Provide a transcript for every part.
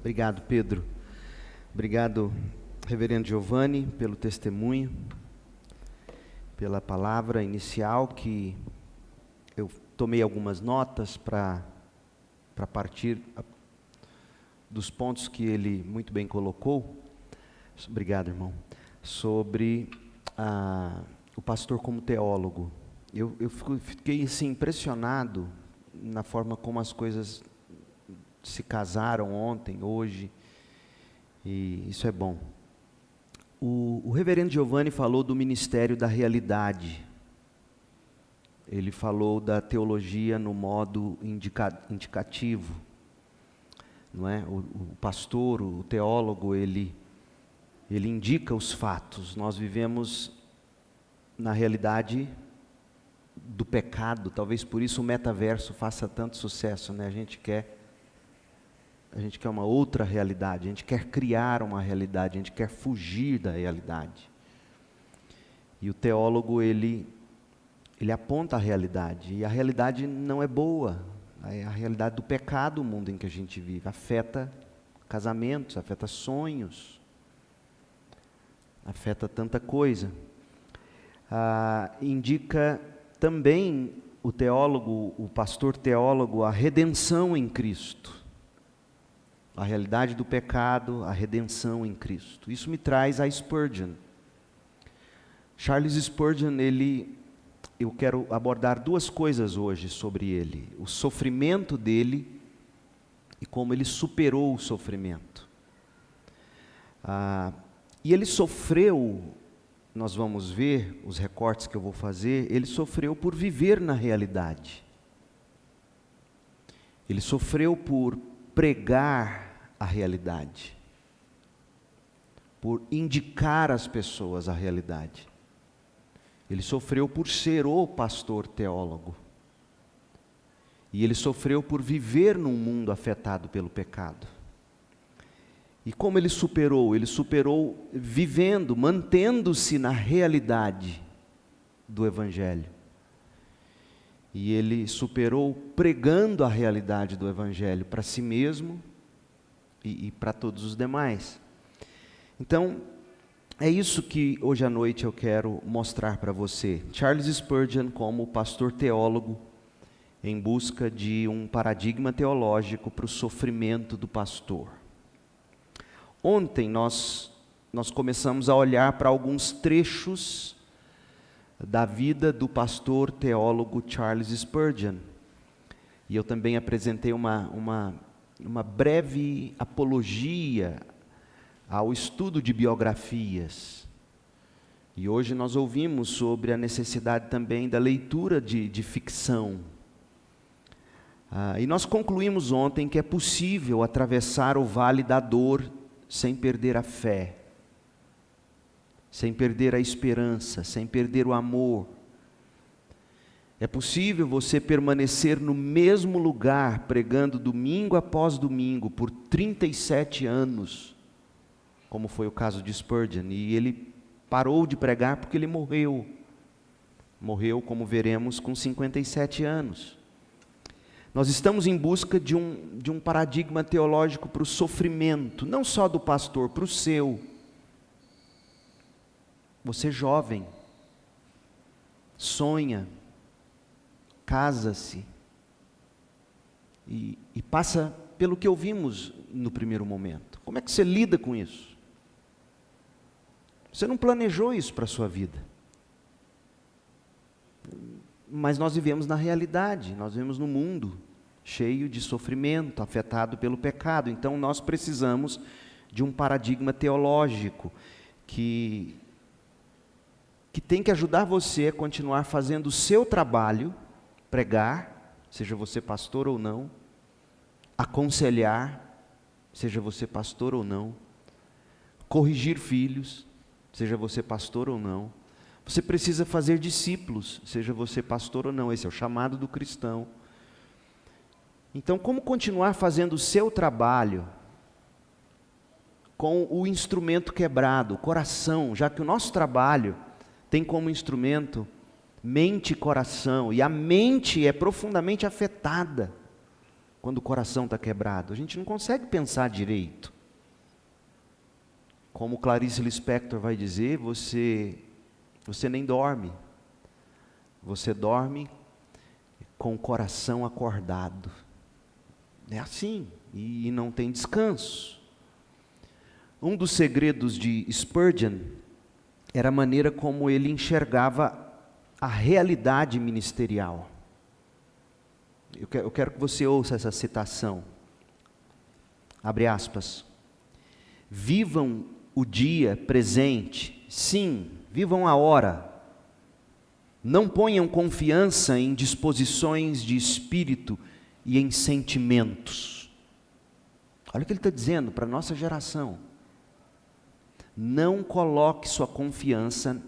Obrigado, Pedro. Obrigado, Reverendo Giovanni, pelo testemunho, pela palavra inicial, que eu tomei algumas notas para partir dos pontos que ele muito bem colocou. Obrigado, irmão. Sobre o pastor como teólogo. Eu fiquei assim, impressionado na forma como as coisas se casaram ontem, hoje, e isso é bom. O reverendo Giovanni falou do ministério da realidade. Ele falou da teologia no modo indicativo, não é? O pastor, o teólogo, ele indica os fatos. Nós vivemos na realidade do pecado, talvez por isso o metaverso faça tanto sucesso, né? A gente quer uma outra realidade, a gente quer criar uma realidade, a gente quer fugir da realidade. E o teólogo, ele aponta a realidade, e a realidade não é boa, é a realidade do pecado, o mundo em que a gente vive, afeta casamentos, afeta sonhos, afeta tanta coisa. Indica também o teólogo, o pastor teólogo, a redenção em Cristo. A realidade do pecado, a redenção em Cristo. Isso me traz a Spurgeon. Charles Spurgeon, eu quero abordar duas coisas hoje sobre ele. O sofrimento dele e como ele superou o sofrimento. E ele sofreu, nós vamos ver os recortes que eu vou fazer, ele sofreu por viver na realidade. Ele sofreu por pregar a realidade, por indicar às pessoas a realidade. Ele sofreu por ser o pastor teólogo. E ele sofreu por viver num mundo afetado pelo pecado. E como ele superou? Ele superou vivendo, mantendo-se na realidade do Evangelho. E ele superou pregando a realidade do Evangelho para si mesmo e para todos os demais. Então, é isso que hoje à noite eu quero mostrar para você. Charles Spurgeon como pastor teólogo em busca de um paradigma teológico para o sofrimento do pastor. Ontem nós começamos a olhar para alguns trechos da vida do pastor teólogo Charles Spurgeon. E eu também apresentei uma breve apologia ao estudo de biografias. E hoje nós ouvimos sobre a necessidade também da leitura de ficção. E nós concluímos ontem que é possível atravessar o vale da dor sem perder a fé, sem perder a esperança, sem perder o amor. É possível você permanecer no mesmo lugar, pregando domingo após domingo, por 37 anos, como foi o caso de Spurgeon, e ele parou de pregar porque ele morreu. Morreu, como veremos, com 57 anos. Nós estamos em busca de um paradigma teológico para o sofrimento, não só do pastor, para o seu. Você jovem, sonha, casa-se e passa pelo que ouvimos no primeiro momento. Como é que você lida com isso? Você não planejou isso para a sua vida. Mas nós vivemos na realidade, nós vivemos no mundo cheio de sofrimento, afetado pelo pecado. Então nós precisamos de um paradigma teológico que tem que ajudar você a continuar fazendo o seu trabalho, pregar, seja você pastor ou não, aconselhar, seja você pastor ou não, corrigir filhos, seja você pastor ou não. Você precisa fazer discípulos, seja você pastor ou não. Esse é o chamado do cristão. Então, como continuar fazendo o seu trabalho com o instrumento quebrado, o coração, já que o nosso trabalho tem como instrumento mente e coração, e a mente é profundamente afetada quando o coração está quebrado. A gente não consegue pensar direito. Como Clarice Lispector vai dizer, você nem dorme. Você dorme com o coração acordado. É assim, e não tem descanso. Um dos segredos de Spurgeon era a maneira como ele enxergava a realidade ministerial. Eu quero que você ouça essa citação. Abre aspas. Vivam o dia presente, sim, vivam a hora. Não ponham confiança em disposições de espírito e em sentimentos. Olha o que ele está dizendo para a nossa geração. Não coloque sua confiança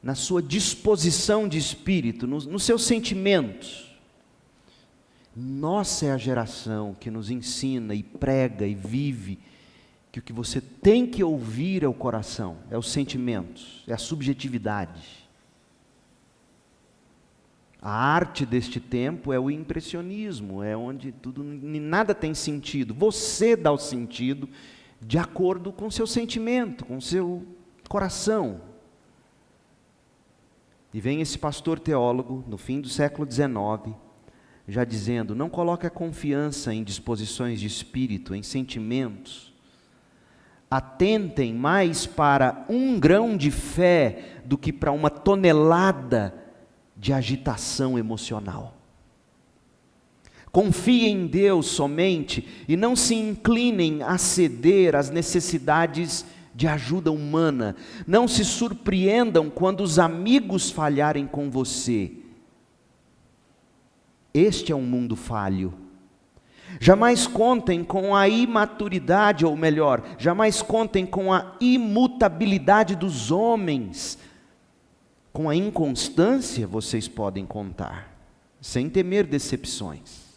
na sua disposição de espírito, nos seus sentimentos. Nossa é a geração que nos ensina e prega e vive que o que você tem que ouvir é o coração, é os sentimentos, é a subjetividade. A arte deste tempo é o impressionismo, é onde nada tem sentido. Você dá o sentido de acordo com o seu sentimento, com o seu coração. E vem esse pastor teólogo, no fim do século XIX, já dizendo, não coloque a confiança em disposições de espírito, em sentimentos. Atentem mais para 1 grão de fé do que para uma tonelada de agitação emocional. Confiem em Deus somente e não se inclinem a ceder às necessidades de ajuda humana. Não se surpreendam quando os amigos falharem com você. Este é um mundo falho. Jamais contem com a imaturidade, ou melhor, jamais contem com a imutabilidade dos homens. Com a inconstância vocês podem contar, sem temer decepções.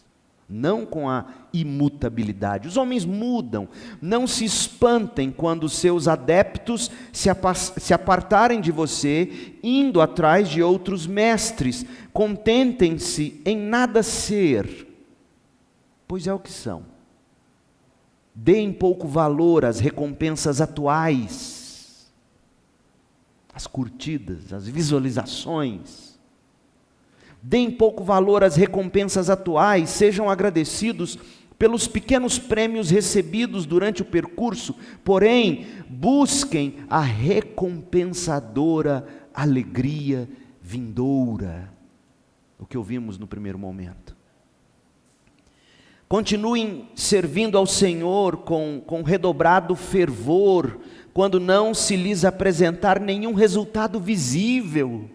Não com a imutabilidade. Os homens mudam. Não se espantem quando seus adeptos se apartarem de você, indo atrás de outros mestres. Contentem-se em nada ser, pois é o que são. Deem pouco valor às recompensas atuais, às curtidas, às visualizações. Deem pouco valor às recompensas atuais, sejam agradecidos pelos pequenos prêmios recebidos durante o percurso, porém, busquem a recompensadora alegria vindoura, o que ouvimos no primeiro momento. Continuem servindo ao Senhor com redobrado fervor, quando não se lhes apresentar nenhum resultado visível.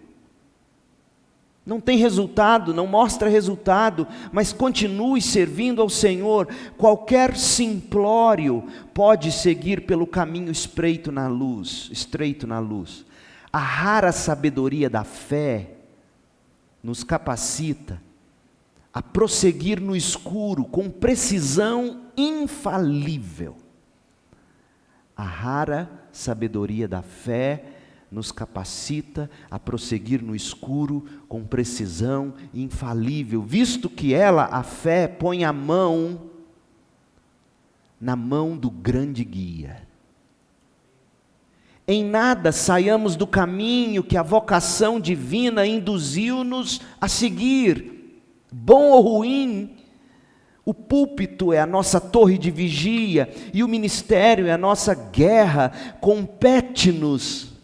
Não tem resultado, não mostra resultado, mas continue servindo ao Senhor. Qualquer simplório pode seguir pelo caminho estreito na luz. A rara sabedoria da fé nos capacita a prosseguir no escuro com precisão infalível. A rara sabedoria da fé nos capacita a prosseguir no escuro com precisão infalível, visto que ela, a fé, põe a mão na mão do grande guia. Em nada saiamos do caminho que a vocação divina induziu-nos a seguir, bom ou ruim. O púlpito é a nossa torre de vigia e o ministério é a nossa guerra. Compete-nos.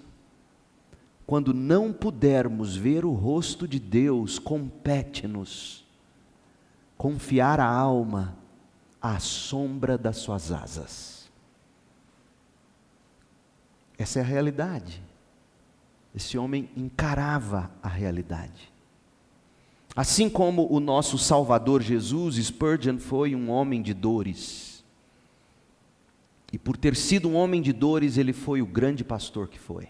Quando não pudermos ver o rosto de Deus, compete-nos confiar a alma à sombra das suas asas. Essa é a realidade. Esse homem encarava a realidade. Assim como o nosso Salvador Jesus, Spurgeon foi um homem de dores. E por ter sido um homem de dores, ele foi o grande pastor que foi.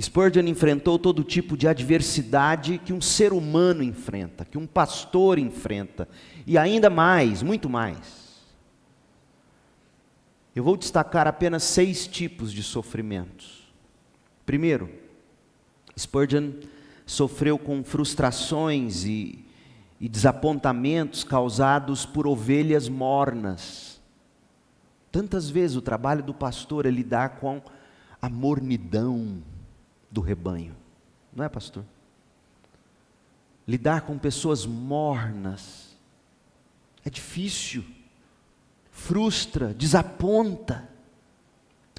Spurgeon enfrentou todo tipo de adversidade que um ser humano enfrenta, que um pastor enfrenta, e ainda mais, muito mais. Eu vou destacar apenas 6 tipos de sofrimentos. Primeiro, Spurgeon sofreu com frustrações e e desapontamentos causados por ovelhas mornas. Tantas vezes o trabalho do pastor é lidar com a mornidão do rebanho, não é, pastor? Lidar com pessoas mornas é difícil, frustra, desaponta.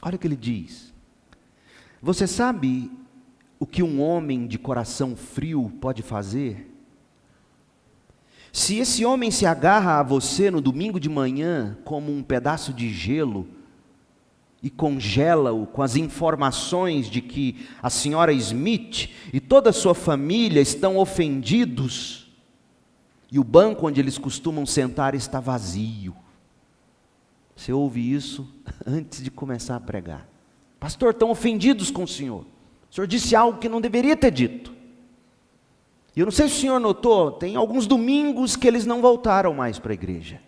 Olha o que ele diz: você sabe o que um homem de coração frio pode fazer? Se esse homem se agarra a você no domingo de manhã como um pedaço de gelo e congela-o com as informações de que a senhora Smith e toda a sua família estão ofendidos e o banco onde eles costumam sentar está vazio. Você ouve isso antes de começar a pregar. Pastor, estão ofendidos com o senhor. O senhor disse algo que não deveria ter dito. E eu não sei se o senhor notou, tem alguns domingos que eles não voltaram mais para a igreja.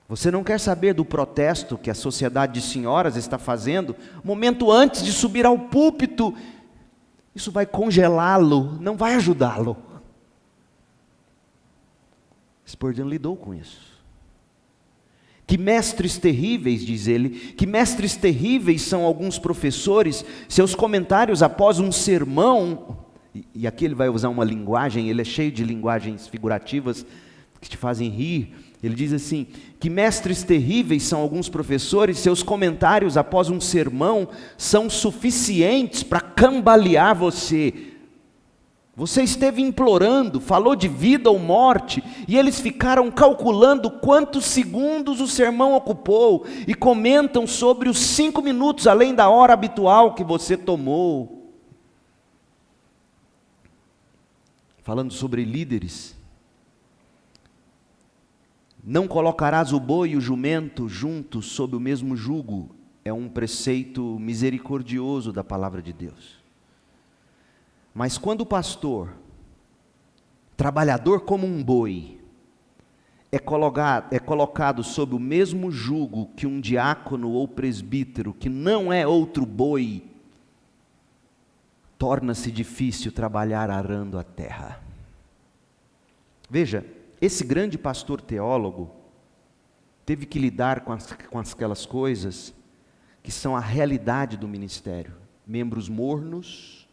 Você não quer saber do protesto que a sociedade de senhoras está fazendo, momento antes de subir ao púlpito? Isso vai congelá-lo, não vai ajudá-lo. Spurgeon lidou com isso. Que mestres terríveis, diz ele, que mestres terríveis são alguns professores, seus comentários após um sermão, e aqui ele vai usar uma linguagem, ele é cheio de linguagens figurativas que te fazem rir. Ele diz assim: que mestres terríveis são alguns professores, seus comentários após um sermão são suficientes para cambalear você. Você esteve implorando, falou de vida ou morte, e eles ficaram calculando quantos segundos o sermão ocupou, e comentam sobre os 5 minutos além da hora habitual que você tomou. Falando sobre líderes, não colocarás o boi e o jumento juntos sob o mesmo jugo, é um preceito misericordioso da palavra de Deus. Mas quando o pastor, trabalhador como um boi, é colocado sob o mesmo jugo que um diácono ou presbítero, que não é outro boi, torna-se difícil trabalhar arando a terra. Veja, esse grande pastor teólogo teve que lidar com aquelas coisas que são a realidade do ministério. Membros mornos,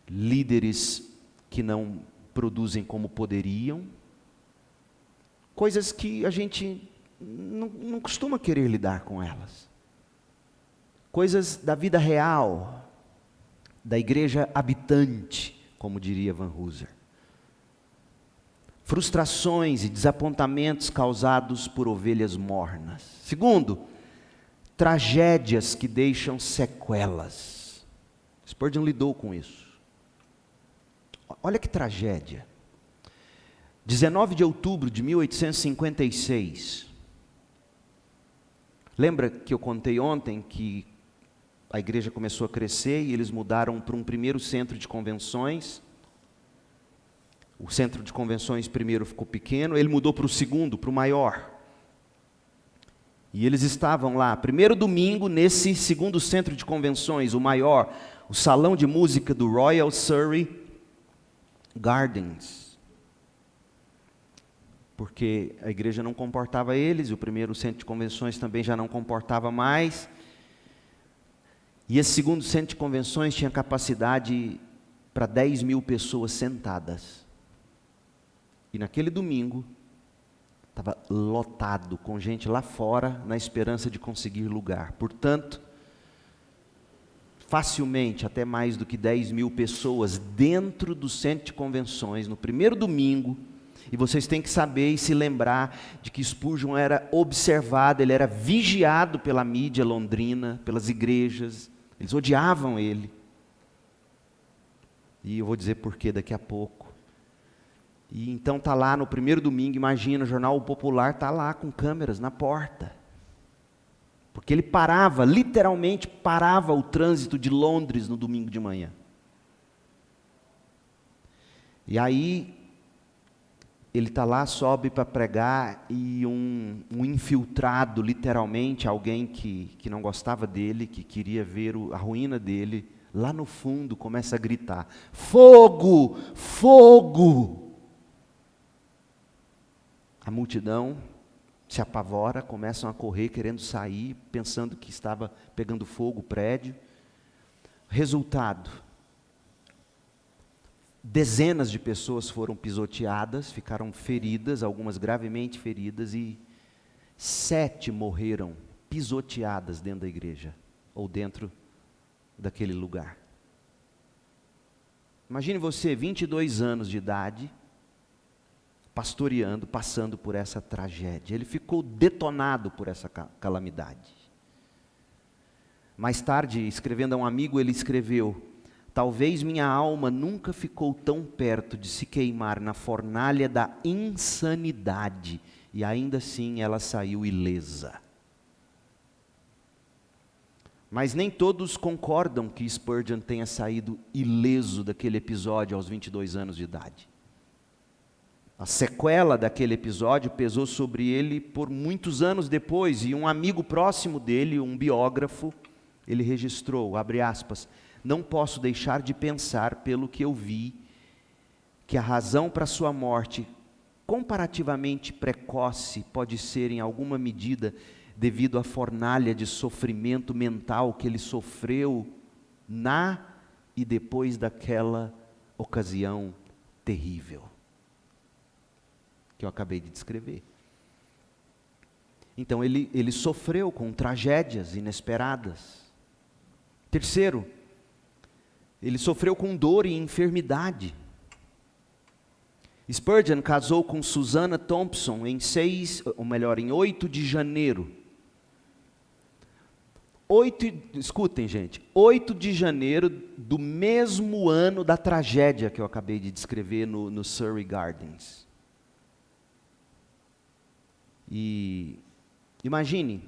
líderes que não produzem como poderiam, coisas que a gente não costuma querer lidar com elas. Coisas da vida real, da igreja habitante, como diria Van Hooser. Frustrações e desapontamentos causados por ovelhas mornas. Segundo, tragédias que deixam sequelas. Spurgeon lidou com isso. Olha que tragédia. 19 de outubro de 1856. Lembra que eu contei ontem que a igreja começou a crescer e eles mudaram para um primeiro centro de convenções? O centro de convenções primeiro ficou pequeno, ele mudou para o segundo, para o maior. E eles estavam lá, primeiro domingo, nesse segundo centro de convenções, o maior, o salão de música do Royal Surrey Gardens. Porque a igreja não comportava eles, e o primeiro centro de convenções também já não comportava mais. E esse segundo centro de convenções tinha capacidade para 10 mil pessoas sentadas. E naquele domingo, estava lotado, com gente lá fora, na esperança de conseguir lugar. Portanto, facilmente, até mais do que 10 mil pessoas dentro do centro de convenções, no primeiro domingo. E vocês têm que saber e se lembrar de que Spurgeon era observado, ele era vigiado pela mídia londrina, pelas igrejas. Eles odiavam ele. E eu vou dizer por quê daqui a pouco. E então está lá no primeiro domingo, imagina, o Jornal Popular está lá com câmeras na porta. Porque ele parava, literalmente parava o trânsito de Londres no domingo de manhã. E aí, ele está lá, sobe para pregar, e um infiltrado, literalmente, alguém que não gostava dele, que queria ver a ruína dele, lá no fundo, começa a gritar: fogo! Fogo! A multidão se apavora, começam a correr, querendo sair, pensando que estava pegando fogo o prédio. Resultado: dezenas de pessoas foram pisoteadas, ficaram feridas, algumas gravemente feridas, e 7 morreram pisoteadas dentro da igreja, ou dentro daquele lugar. Imagine você, 22 anos de idade, pastoreando, passando por essa tragédia. Ele ficou detonado por essa calamidade. Mais tarde, escrevendo a um amigo, ele escreveu: talvez minha alma nunca ficou tão perto de se queimar na fornalha da insanidade, e ainda assim ela saiu ilesa. Mas nem todos concordam que Spurgeon tenha saído ileso daquele episódio aos 22 anos de idade. A sequela daquele episódio pesou sobre ele por muitos anos depois, e um amigo próximo dele, um biógrafo, ele registrou, abre aspas: não posso deixar de pensar, pelo que eu vi, que a razão para sua morte comparativamente precoce pode ser, em alguma medida, devido à fornalha de sofrimento mental que ele sofreu na e depois daquela ocasião terrível que eu acabei de descrever. Então ele sofreu com tragédias inesperadas. Terceiro, ele sofreu com dor e enfermidade. Spurgeon casou com Susanna Thompson em 8 de janeiro. Escutem, gente, 8 de janeiro do mesmo ano da tragédia que eu acabei de descrever no Surrey Gardens. E imagine,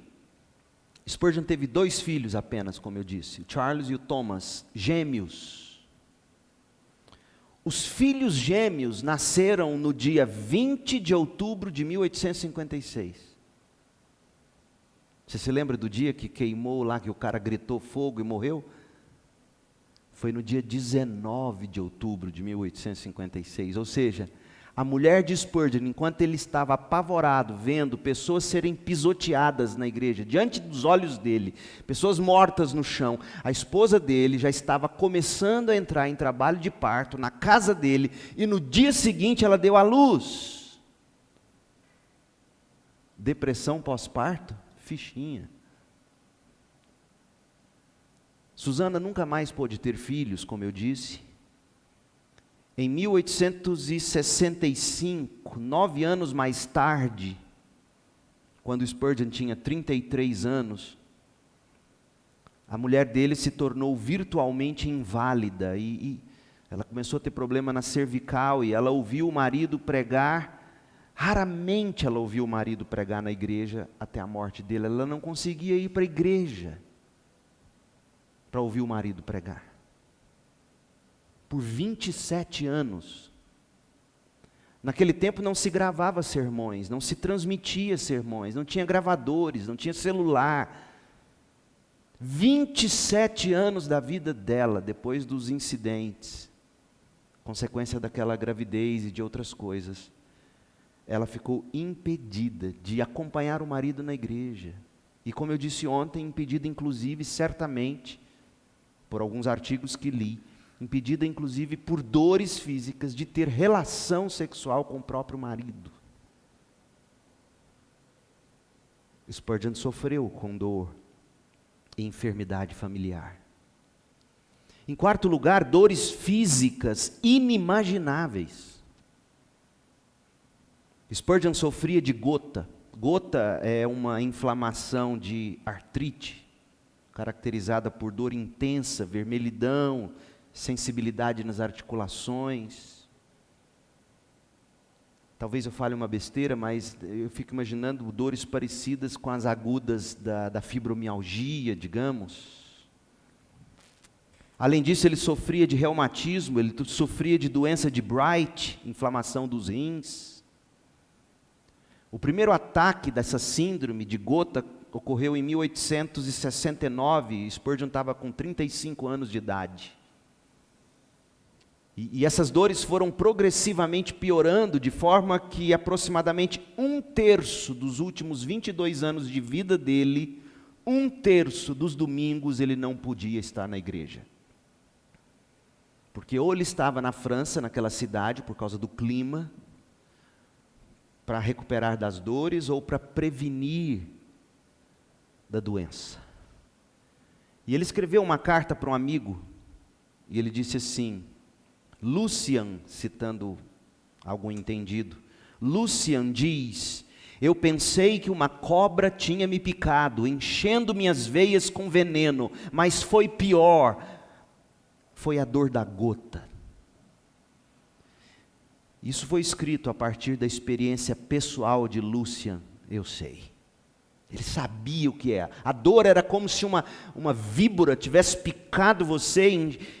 Spurgeon teve 2 filhos apenas, como eu disse, o Charles e o Thomas, gêmeos. Os filhos gêmeos nasceram no dia 20 de outubro de 1856. Você se lembra do dia que queimou lá, que o cara gritou fogo e morreu? Foi no dia 19 de outubro de 1856, ou seja, a mulher de Spurgeon, enquanto ele estava apavorado, vendo pessoas serem pisoteadas na igreja, diante dos olhos dele, pessoas mortas no chão, a esposa dele já estava começando a entrar em trabalho de parto na casa dele, e no dia seguinte ela deu à luz. Depressão pós-parto? Fichinha. Susana nunca mais pôde ter filhos, como eu disse. Em 1865, 9 anos mais tarde, quando Spurgeon tinha 33 anos, a mulher dele se tornou virtualmente inválida e ela começou a ter problema na cervical, e ela ouviu o marido pregar. Raramente ela ouviu o marido pregar na igreja até a morte dele. Ela não conseguia ir para a igreja para ouvir o marido pregar. Por 27 anos. Naquele tempo não se gravava sermões, não se transmitia sermões, não tinha gravadores, não tinha celular. 27 anos da vida dela, depois dos incidentes, consequência daquela gravidez e de outras coisas, ela ficou impedida de acompanhar o marido na igreja. E como eu disse ontem, impedida inclusive, certamente, por alguns artigos que li, impedida inclusive por dores físicas de ter relação sexual com o próprio marido. Spurgeon sofreu com dor e enfermidade familiar. Em quarto lugar, dores físicas inimagináveis. Spurgeon sofria de gota. Gota é uma inflamação de artrite, caracterizada por dor intensa, vermelhidão, sensibilidade nas articulações. Talvez eu fale uma besteira, mas eu fico imaginando dores parecidas com as agudas da fibromialgia, digamos. Além disso, ele sofria de reumatismo, ele sofria de doença de Bright, inflamação dos rins. O primeiro ataque dessa síndrome de gota ocorreu em 1869, Spurgeon estava com 35 anos de idade. E essas dores foram progressivamente piorando, de forma que aproximadamente 1/3 dos últimos 22 anos de vida dele, 1/3 dos domingos ele não podia estar na igreja. Porque ou ele estava na França, naquela cidade, por causa do clima, para recuperar das dores ou para prevenir da doença. E ele escreveu uma carta para um amigo, e ele disse assim, Lucian, citando algum entendido, Lucian diz, eu pensei que uma cobra tinha me picado, enchendo minhas veias com veneno, mas foi pior, foi a dor da gota. Isso foi escrito a partir da experiência pessoal de Lucian, eu sei. Ele sabia o que é. A dor era como se uma víbora tivesse picado você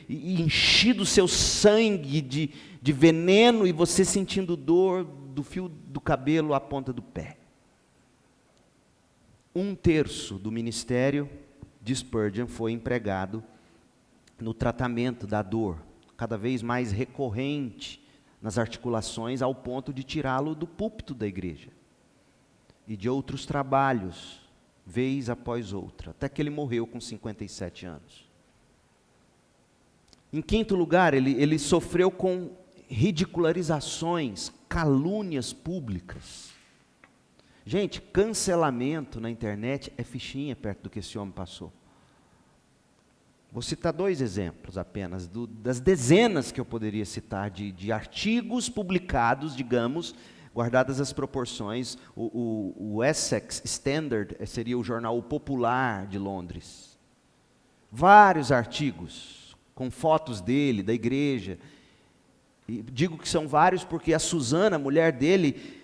e enchido o seu sangue de veneno, e você sentindo dor do fio do cabelo à ponta do pé. 1/3 do ministério de Spurgeon foi empregado no tratamento da dor, cada vez mais recorrente nas articulações, ao ponto de tirá-lo do púlpito da igreja e de outros trabalhos, vez após outra, até que ele morreu com 57 anos. Em quinto lugar, ele sofreu com ridicularizações, calúnias públicas. Gente, cancelamento na internet é fichinha perto do que esse homem passou. Vou citar 2 exemplos apenas, das dezenas que eu poderia citar, de artigos publicados, digamos, guardadas as proporções. O Essex Standard seria o jornal popular de Londres. Vários artigos com fotos dele, da igreja. E digo que são vários porque a Susana, a mulher dele,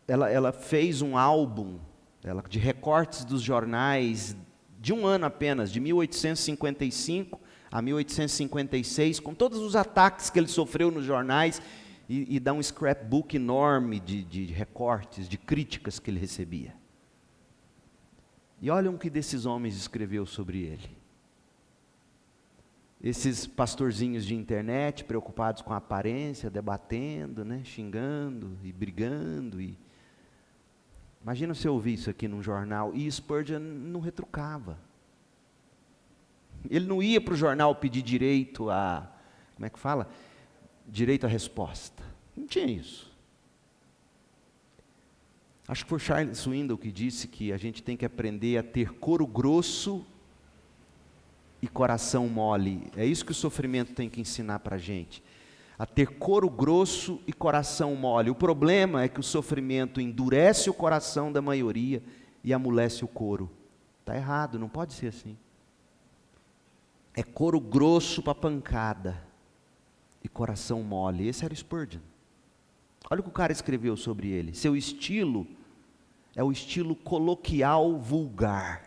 ela fez um álbum de recortes dos jornais de um ano apenas, de 1855 a 1856, com todos os ataques que ele sofreu nos jornais, e dá um scrapbook enorme de recortes, de críticas que ele recebia. E olha o que desses homens escreveu sobre ele. Esses pastorzinhos de internet, preocupados com a aparência, debatendo, xingando e brigando. Imagina se eu ouvir isso aqui num jornal, e Spurgeon não retrucava. Ele não ia para o jornal pedir direito a, como é que fala? Direito à resposta. Não tinha isso. Acho que foi Charles Swindoll que disse que a gente tem que aprender a ter couro grosso e coração mole. É isso que o sofrimento tem que ensinar para a gente. A ter couro grosso e coração mole. O problema é que o sofrimento endurece o coração da maioria e amolece o couro. Está errado, não pode ser assim. É couro grosso para pancada e coração mole. Esse era Spurgeon. Olha o que o cara escreveu sobre ele. Seu estilo é o estilo coloquial vulgar.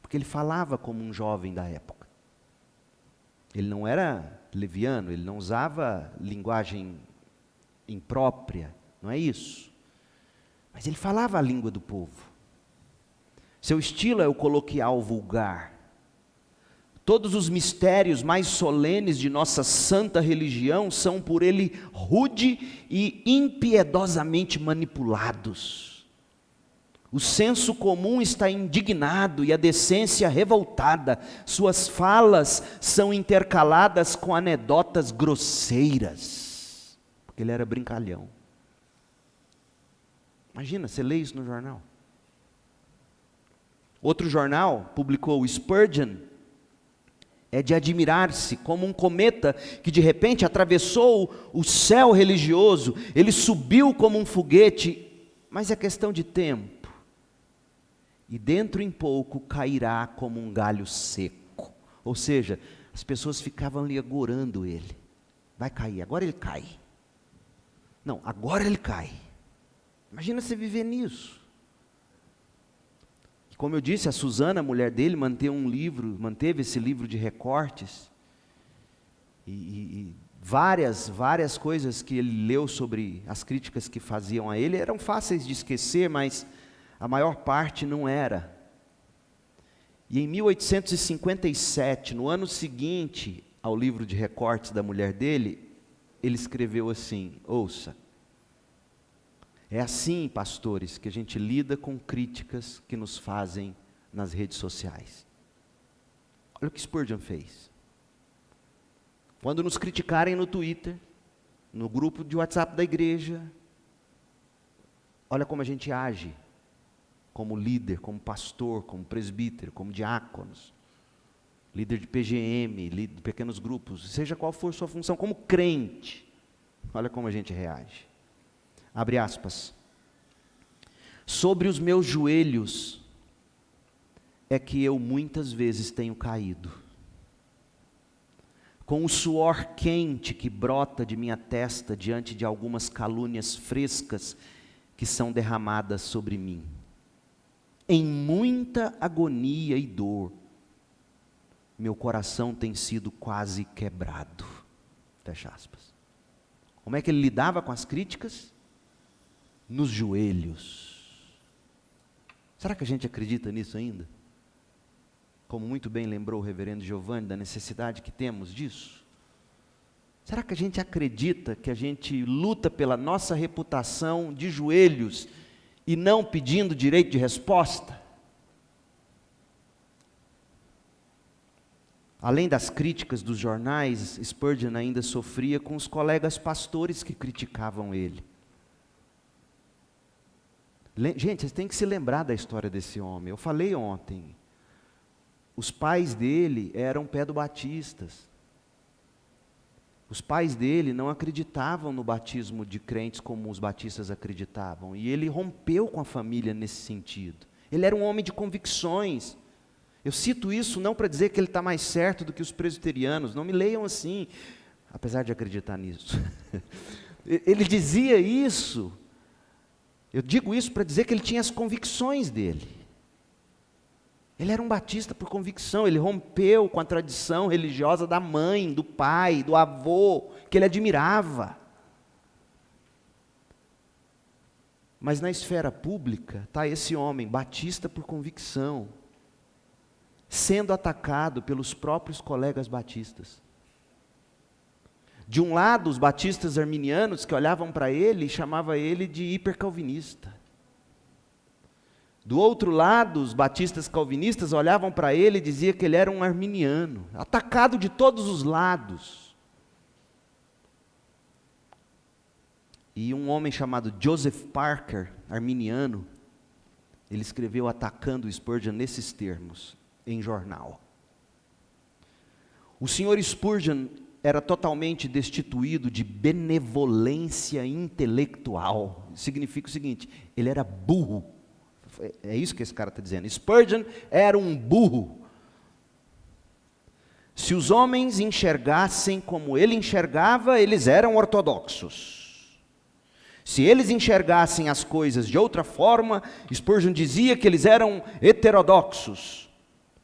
Porque ele falava como um jovem da época. Ele não era leviano, ele não usava linguagem imprópria, não é isso. Mas ele falava a língua do povo. Seu estilo é o coloquial vulgar. Todos os mistérios mais solenes de nossa santa religião são por ele rude e impiedosamente manipulados. O senso comum está indignado e a decência revoltada. Suas falas são intercaladas com anedotas grosseiras. Porque ele era brincalhão. Imagina, você lê isso no jornal. Outro jornal publicou Spurgeon. É de admirar-se como um cometa que de repente atravessou o céu religioso. Ele subiu como um foguete, mas é questão de tempo. E dentro em pouco cairá como um galho seco. Ou seja, as pessoas ficavam ali agorando ele. Vai cair, agora ele cai. Não, agora ele cai. Imagina você viver nisso. Como eu disse, a Susana, a mulher dele, manteve esse livro de recortes. E Várias coisas que ele leu sobre as críticas que faziam a ele eram fáceis de esquecer, mas a maior parte não era. E em 1857, no ano seguinte ao livro de recortes da mulher dele, ele escreveu assim: ouça, é assim, pastores, que a gente lida com críticas que nos fazem nas redes sociais. Olha o que Spurgeon fez. Quando nos criticarem no Twitter, no grupo de WhatsApp da igreja, olha como a gente age, como líder, como pastor, como presbítero, como diáconos, líder de PGM, líder de pequenos grupos, seja qual for sua função, como crente, olha como a gente reage. Abre aspas. Sobre os meus joelhos é que eu muitas vezes tenho caído. Com o suor quente que brota de minha testa diante de algumas calúnias frescas que são derramadas sobre mim. Em muita agonia e dor, meu coração tem sido quase quebrado. Fecha aspas. Como é que ele lidava com as críticas? Nos joelhos. Será que a gente acredita nisso ainda? Como muito bem lembrou o reverendo Giovanni, da necessidade que temos disso? Será que a gente acredita que a gente luta pela nossa reputação de joelhos e não pedindo direito de resposta? Além das críticas dos jornais, Spurgeon ainda sofria com os colegas pastores que criticavam ele. Gente, vocês têm que se lembrar da história desse homem. Eu falei ontem. Os pais dele eram pedobatistas. Os pais dele não acreditavam no batismo de crentes como os batistas acreditavam. E ele rompeu com a família nesse sentido. Ele era um homem de convicções. Eu cito isso não para dizer que ele está mais certo do que os presbiterianos. Não me leiam assim, apesar de acreditar nisso. Ele dizia isso. Eu digo isso para dizer que ele tinha as convicções dele. Ele era um batista por convicção, ele rompeu com a tradição religiosa da mãe, do pai, do avô, que ele admirava. Mas na esfera pública está esse homem, batista por convicção, sendo atacado pelos próprios colegas batistas. De um lado, os batistas arminianos que olhavam para ele e chamavam ele de hipercalvinista. Do outro lado, os batistas calvinistas olhavam para ele e diziam que ele era um arminiano, atacado de todos os lados. E um homem chamado Joseph Parker, arminiano, ele escreveu atacando Spurgeon nesses termos, em jornal. O senhor Spurgeon era totalmente destituído de benevolência intelectual. Significa o seguinte, ele era burro. É isso que esse cara está dizendo. Spurgeon era um burro. Se os homens enxergassem como ele enxergava, eles eram ortodoxos. Se eles enxergassem as coisas de outra forma, Spurgeon dizia que eles eram heterodoxos,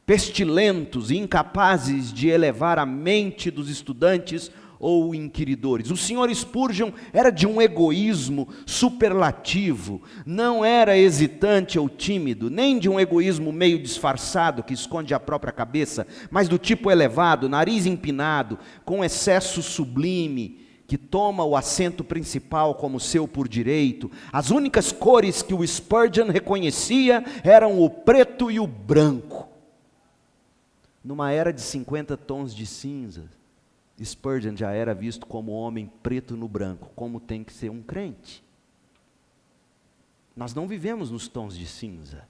pestilentos e incapazes de elevar a mente dos estudantes ou inquiridores. O senhor Spurgeon era de um egoísmo superlativo, não era hesitante ou tímido, nem de um egoísmo meio disfarçado que esconde a própria cabeça, mas do tipo elevado, nariz empinado, com excesso sublime, que toma o assento principal como seu por direito. As únicas cores que o Spurgeon reconhecia eram o preto e o branco. Numa era de 50 tons de cinza, Spurgeon já era visto como homem preto no branco, como tem que ser um crente. Nós não vivemos nos tons de cinza.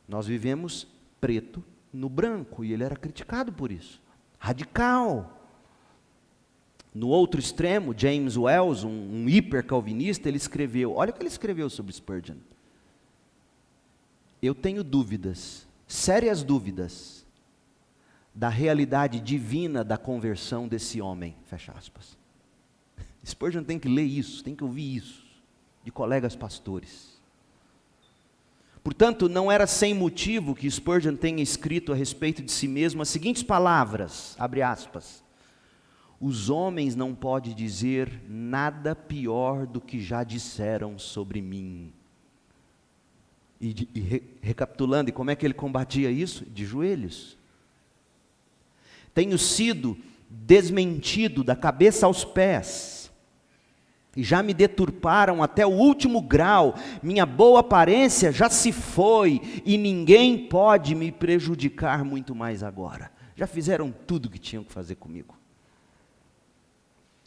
Nós vivemos preto no branco, e ele era criticado por isso. Radical. No outro extremo, James Wells, um hipercalvinista, ele escreveu, olha o que ele escreveu sobre Spurgeon. Eu tenho dúvidas, sérias dúvidas, da realidade divina da conversão desse homem, fecha aspas. Spurgeon tem que ler isso, tem que ouvir isso, de colegas pastores. Portanto, não era sem motivo que Spurgeon tenha escrito a respeito de si mesmo as seguintes palavras, abre aspas: os homens não podem dizer nada pior do que já disseram sobre mim. Recapitulando, e como é que ele combatia isso? De joelhos. Tenho sido desmentido da cabeça aos pés, e já me deturparam até o último grau, minha boa aparência já se foi, e ninguém pode me prejudicar muito mais agora. Já fizeram tudo o que tinham que fazer comigo.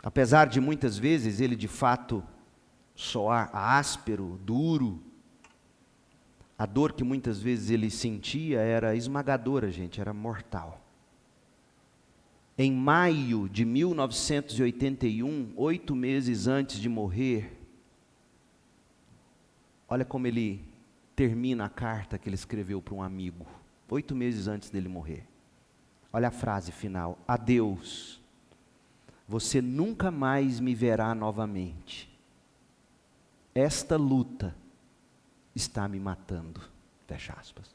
Apesar de muitas vezes ele de fato soar áspero, duro, a dor que muitas vezes ele sentia era esmagadora, gente, era mortal. Em maio de 1981, 8 meses antes de morrer, olha como ele termina a carta que ele escreveu para um amigo, 8 meses antes dele morrer. Olha a frase final: adeus, você nunca mais me verá novamente. Esta luta está me matando. Fecha aspas.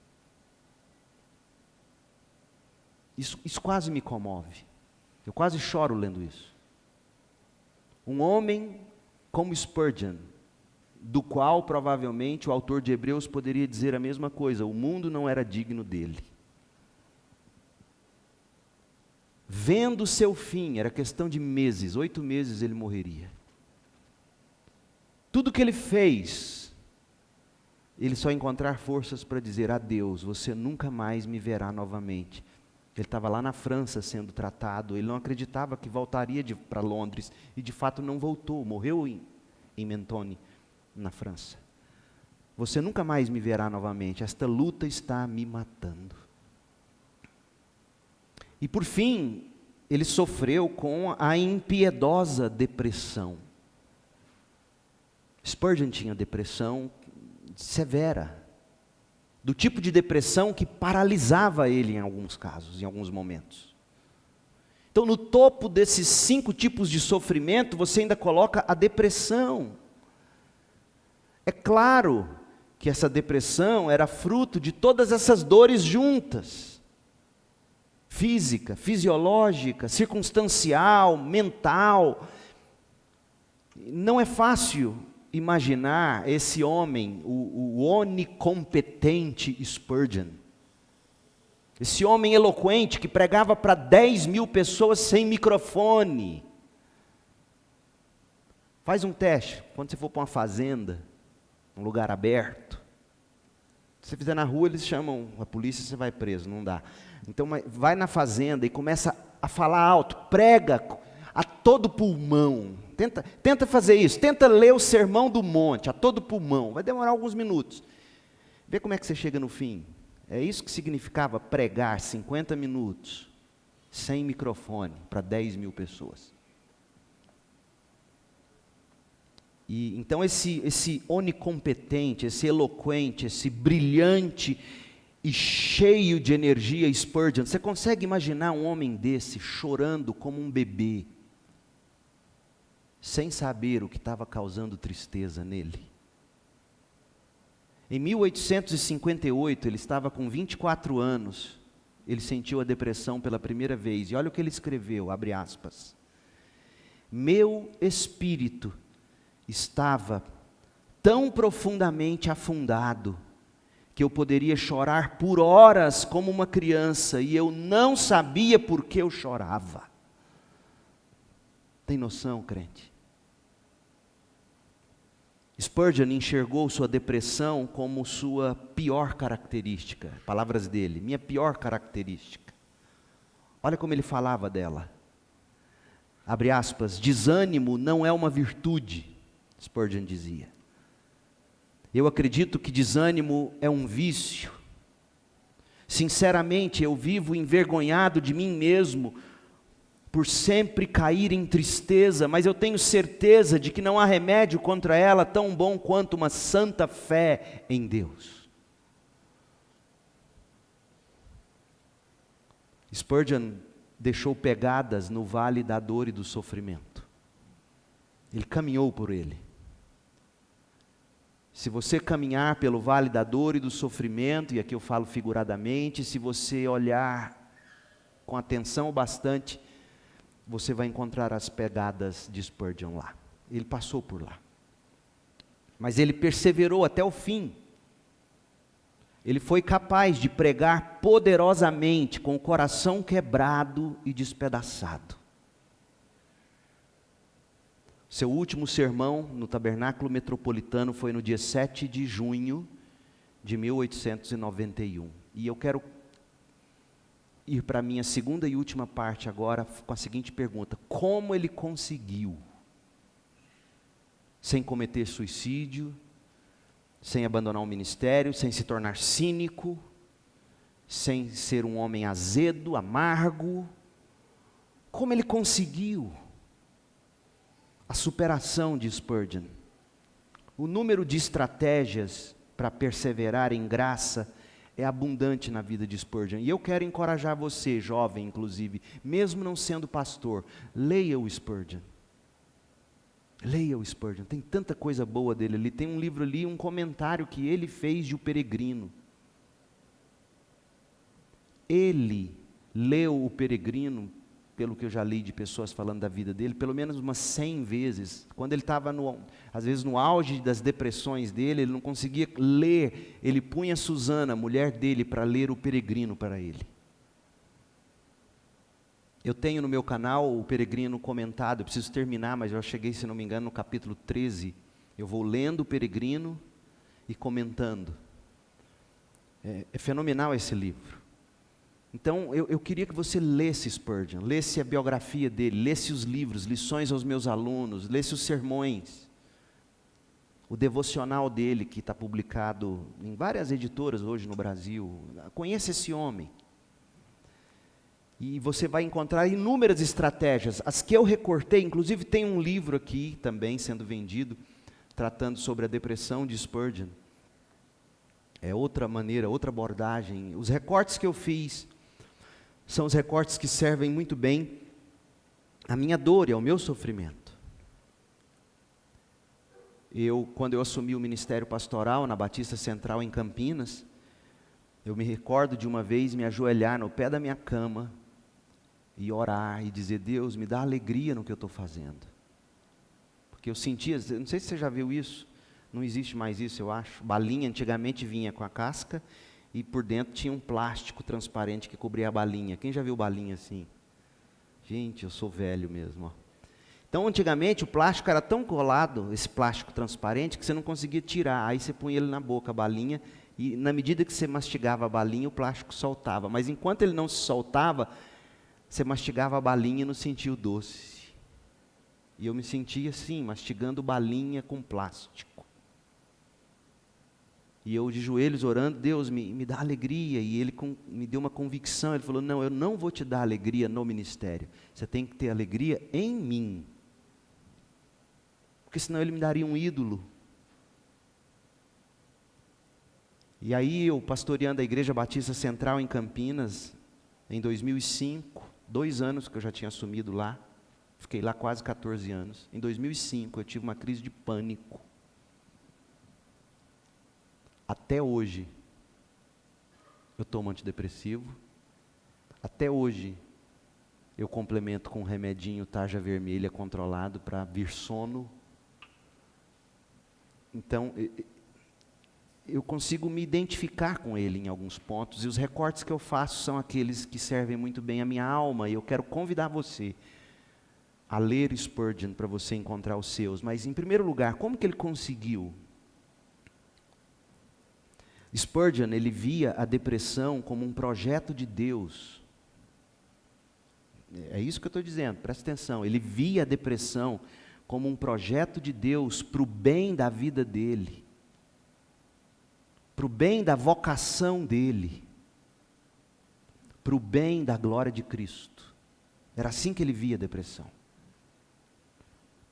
Isso quase me comove. Eu quase choro lendo isso. Um homem como Spurgeon, do qual provavelmente o autor de Hebreus poderia dizer a mesma coisa: o mundo não era digno dele. Vendo seu fim, era questão de meses, 8 meses ele morreria. Tudo que ele fez, ele só encontrar forças para dizer: adeus, você nunca mais me verá novamente. Ele estava lá na França sendo tratado, ele não acreditava que voltaria para Londres, e de fato não voltou, morreu em Mentone, na França. Você nunca mais me verá novamente, esta luta está me matando. E por fim, ele sofreu com a impiedosa depressão. Spurgeon tinha depressão severa, do tipo de depressão que paralisava ele em alguns casos, em alguns momentos. Então, no topo desses 5 tipos de sofrimento, você ainda coloca a depressão. É claro que essa depressão era fruto de todas essas dores juntas. Física, fisiológica, circunstancial, mental. Não é fácil imaginar esse homem, o onicompetente Spurgeon, esse homem eloquente que pregava para 10 mil pessoas sem microfone. Faz um teste, quando você for para uma fazenda, um lugar aberto, se você fizer na rua, eles chamam a polícia e você vai preso, não dá. Então vai na fazenda e começa a falar alto, prega a todo pulmão. Tenta fazer isso, tenta ler o Sermão do Monte a todo pulmão, vai demorar alguns minutos. Vê como é que você chega no fim. É isso que significava pregar 50 minutos, sem microfone, para 10 mil pessoas. E então esse onicompetente, esse eloquente, esse brilhante e cheio de energia Spurgeon, você consegue imaginar um homem desse chorando como um bebê, sem saber o que estava causando tristeza nele? Em 1858, ele estava com 24 anos, ele sentiu a depressão pela primeira vez, e olha o que ele escreveu, abre aspas: meu espírito estava tão profundamente afundado, que eu poderia chorar por horas como uma criança, e eu não sabia por que eu chorava. Tem noção, crente? Spurgeon enxergou sua depressão como sua pior característica. Palavras dele: minha pior característica. Olha como ele falava dela. Abre aspas: desânimo não é uma virtude, Spurgeon dizia. Eu acredito que desânimo é um vício. Sinceramente, eu vivo envergonhado de mim mesmo, por sempre cair em tristeza, mas eu tenho certeza de que não há remédio contra ela tão bom quanto uma santa fé em Deus. Spurgeon deixou pegadas no vale da dor e do sofrimento. Ele caminhou por ele. Se você caminhar pelo vale da dor e do sofrimento, e aqui eu falo figuradamente, se você olhar com atenção bastante, você vai encontrar as pegadas de Spurgeon lá. Ele passou por lá. Mas ele perseverou até o fim. Ele foi capaz de pregar poderosamente, com o coração quebrado e despedaçado. Seu último sermão no Tabernáculo Metropolitano foi no dia 7 de junho de 1891. E eu quero ir para a minha segunda e última parte agora com a seguinte pergunta: como ele conseguiu, sem cometer suicídio, sem abandonar o ministério, sem se tornar cínico, sem ser um homem azedo, amargo, como ele conseguiu a superação de Spurgeon? O número de estratégias para perseverar em graça é abundante na vida de Spurgeon. E eu quero encorajar você, jovem inclusive, mesmo não sendo pastor, leia o Spurgeon. Leia o Spurgeon, tem tanta coisa boa dele ali. Tem um livro ali, um comentário que ele fez de O Peregrino. Ele leu O Peregrino, pelo que eu já li de pessoas falando da vida dele, pelo menos umas 100 vezes. Quando ele estava, às vezes, no auge das depressões dele, ele não conseguia ler. Ele punha a Susana, a mulher dele, para ler O Peregrino para ele. Eu tenho no meu canal O Peregrino comentado, eu preciso terminar, mas eu cheguei, se não me engano, no capítulo 13. Eu vou lendo O Peregrino e comentando. É fenomenal esse livro. Então, eu queria que você lesse Spurgeon, lesse a biografia dele, lesse os livros, Lições aos Meus Alunos, lesse os sermões, o devocional dele, que está publicado em várias editoras hoje no Brasil. Conheça esse homem. E você vai encontrar inúmeras estratégias. As que eu recortei, inclusive tem um livro aqui também sendo vendido, tratando sobre a depressão de Spurgeon. É outra maneira, outra abordagem. Os recortes que eu fiz são os recortes que servem muito bem à minha dor e ao meu sofrimento. Quando eu assumi o ministério pastoral na Batista Central em Campinas, eu me recordo de uma vez me ajoelhar no pé da minha cama e orar e dizer: Deus, me dá alegria no que eu estou fazendo. Porque eu sentia, não sei se você já viu isso, não existe mais isso, eu acho. Balinha antigamente vinha com a casca e por dentro tinha um plástico transparente que cobria a balinha. Quem já viu balinha assim? Gente, eu sou velho mesmo. Ó. Então, antigamente o plástico era tão colado, esse plástico transparente, que você não conseguia tirar. Aí você punha ele na boca, a balinha, e na medida que você mastigava a balinha, o plástico soltava. Mas enquanto ele não se soltava, você mastigava a balinha e não sentia o doce. E eu me sentia assim, mastigando balinha com plástico. E eu de joelhos orando: Deus, me dá alegria. E Ele me deu uma convicção. Ele falou: não, eu não vou te dar alegria no ministério. Você tem que ter alegria em mim. Porque senão Ele me daria um ídolo. E aí eu, pastoreando a Igreja Batista Central em Campinas, em 2005, 2 anos que eu já tinha assumido lá, fiquei lá quase 14 anos. Em 2005 eu tive uma crise de pânico. Até hoje eu tomo antidepressivo. Até hoje eu complemento com um remedinho tarja vermelha controlado para vir sono. Então eu consigo me identificar com ele em alguns pontos, e os recortes que eu faço são aqueles que servem muito bem à minha alma, e eu quero convidar você a ler Spurgeon para você encontrar os seus. Mas em primeiro lugar, como que ele conseguiu? Spurgeon, ele via a depressão como um projeto de Deus. É isso que eu estou dizendo, presta atenção. Ele via a depressão como um projeto de Deus para o bem da vida dele, para o bem da vocação dele, para o bem da glória de Cristo. Era assim que ele via a depressão.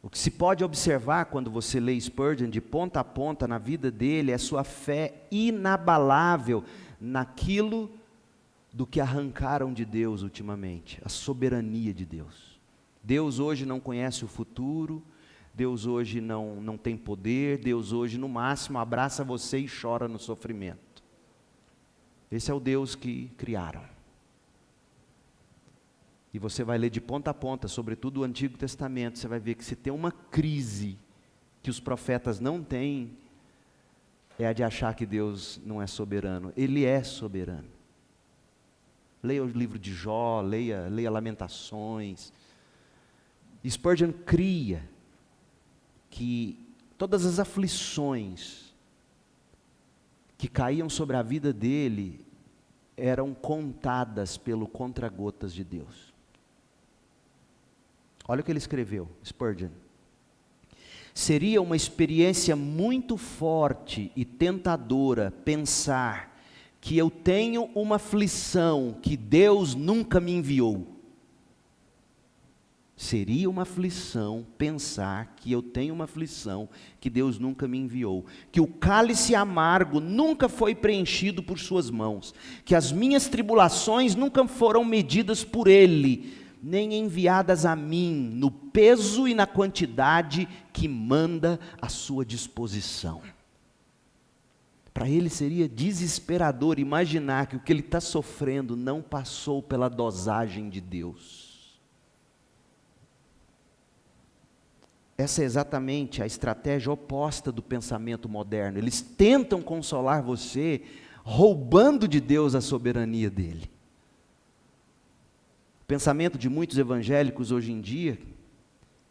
O que se pode observar quando você lê Spurgeon de ponta a ponta na vida dele é sua fé inabalável naquilo do que arrancaram de Deus ultimamente, a soberania de Deus. Deus hoje não conhece o futuro, Deus hoje não tem poder, Deus hoje no máximo abraça você e chora no sofrimento. Esse é o Deus que criaram. E você vai ler de ponta a ponta, sobretudo o Antigo Testamento, você vai ver que se tem uma crise que os profetas não têm, é a de achar que Deus não é soberano. Ele é soberano. Leia o livro de Jó, leia Lamentações. Spurgeon cria que todas as aflições que caíam sobre a vida dele eram contadas pelo contra-gotas de Deus. Olha o que ele escreveu, Spurgeon. Seria uma experiência muito forte e tentadora pensar que eu tenho uma aflição que Deus nunca me enviou. Seria uma aflição pensar que eu tenho uma aflição que Deus nunca me enviou, que o cálice amargo nunca foi preenchido por suas mãos, que as minhas tribulações nunca foram medidas por Ele, nem enviadas a mim no peso e na quantidade que manda a sua disposição. Para ele seria desesperador imaginar que o que ele está sofrendo não passou pela dosagem de Deus. Essa é exatamente a estratégia oposta do pensamento moderno. Eles tentam consolar você, roubando de Deus a soberania dele. O pensamento de muitos evangélicos hoje em dia,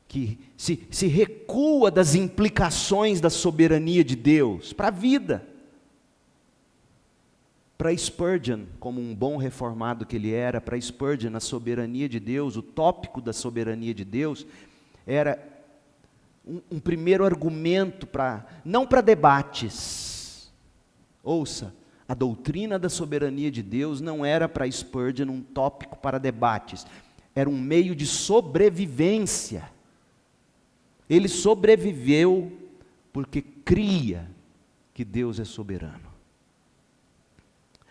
que se recua das implicações da soberania de Deus para a vida. Para Spurgeon, como um bom reformado que ele era, para Spurgeon a soberania de Deus, o tópico da soberania de Deus, era um primeiro argumento não para debates. Ouça, a doutrina da soberania de Deus não era para Spurgeon um tópico para debates, era um meio de sobrevivência. Ele sobreviveu porque cria que Deus é soberano.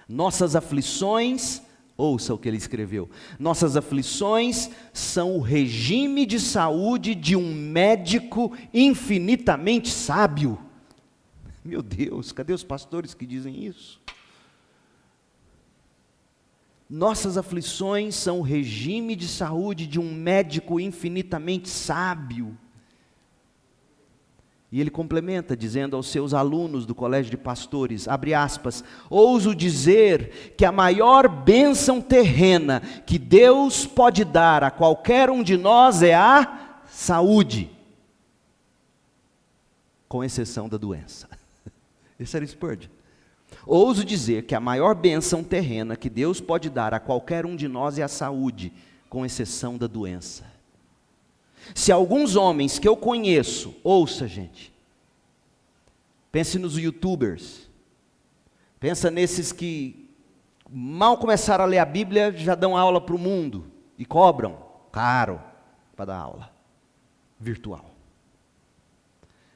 Nossas aflições, ouça o que ele escreveu, nossas aflições são o regime de saúde de um médico infinitamente sábio. Meu Deus, cadê os pastores que dizem isso? Nossas aflições são o regime de saúde de um médico infinitamente sábio. E ele complementa dizendo aos seus alunos do colégio de pastores, abre aspas, ouso dizer que a maior bênção terrena que Deus pode dar a qualquer um de nós é a saúde, com exceção da doença. Esse era Spurgeon. Ouso dizer que a maior bênção terrena que Deus pode dar a qualquer um de nós é a saúde, com exceção da doença. Se alguns homens que eu conheço, ouça gente, pense nos youtubers, pensa nesses que mal começaram a ler a Bíblia, já dão aula para o mundo, e cobram caro para dar aula, virtual.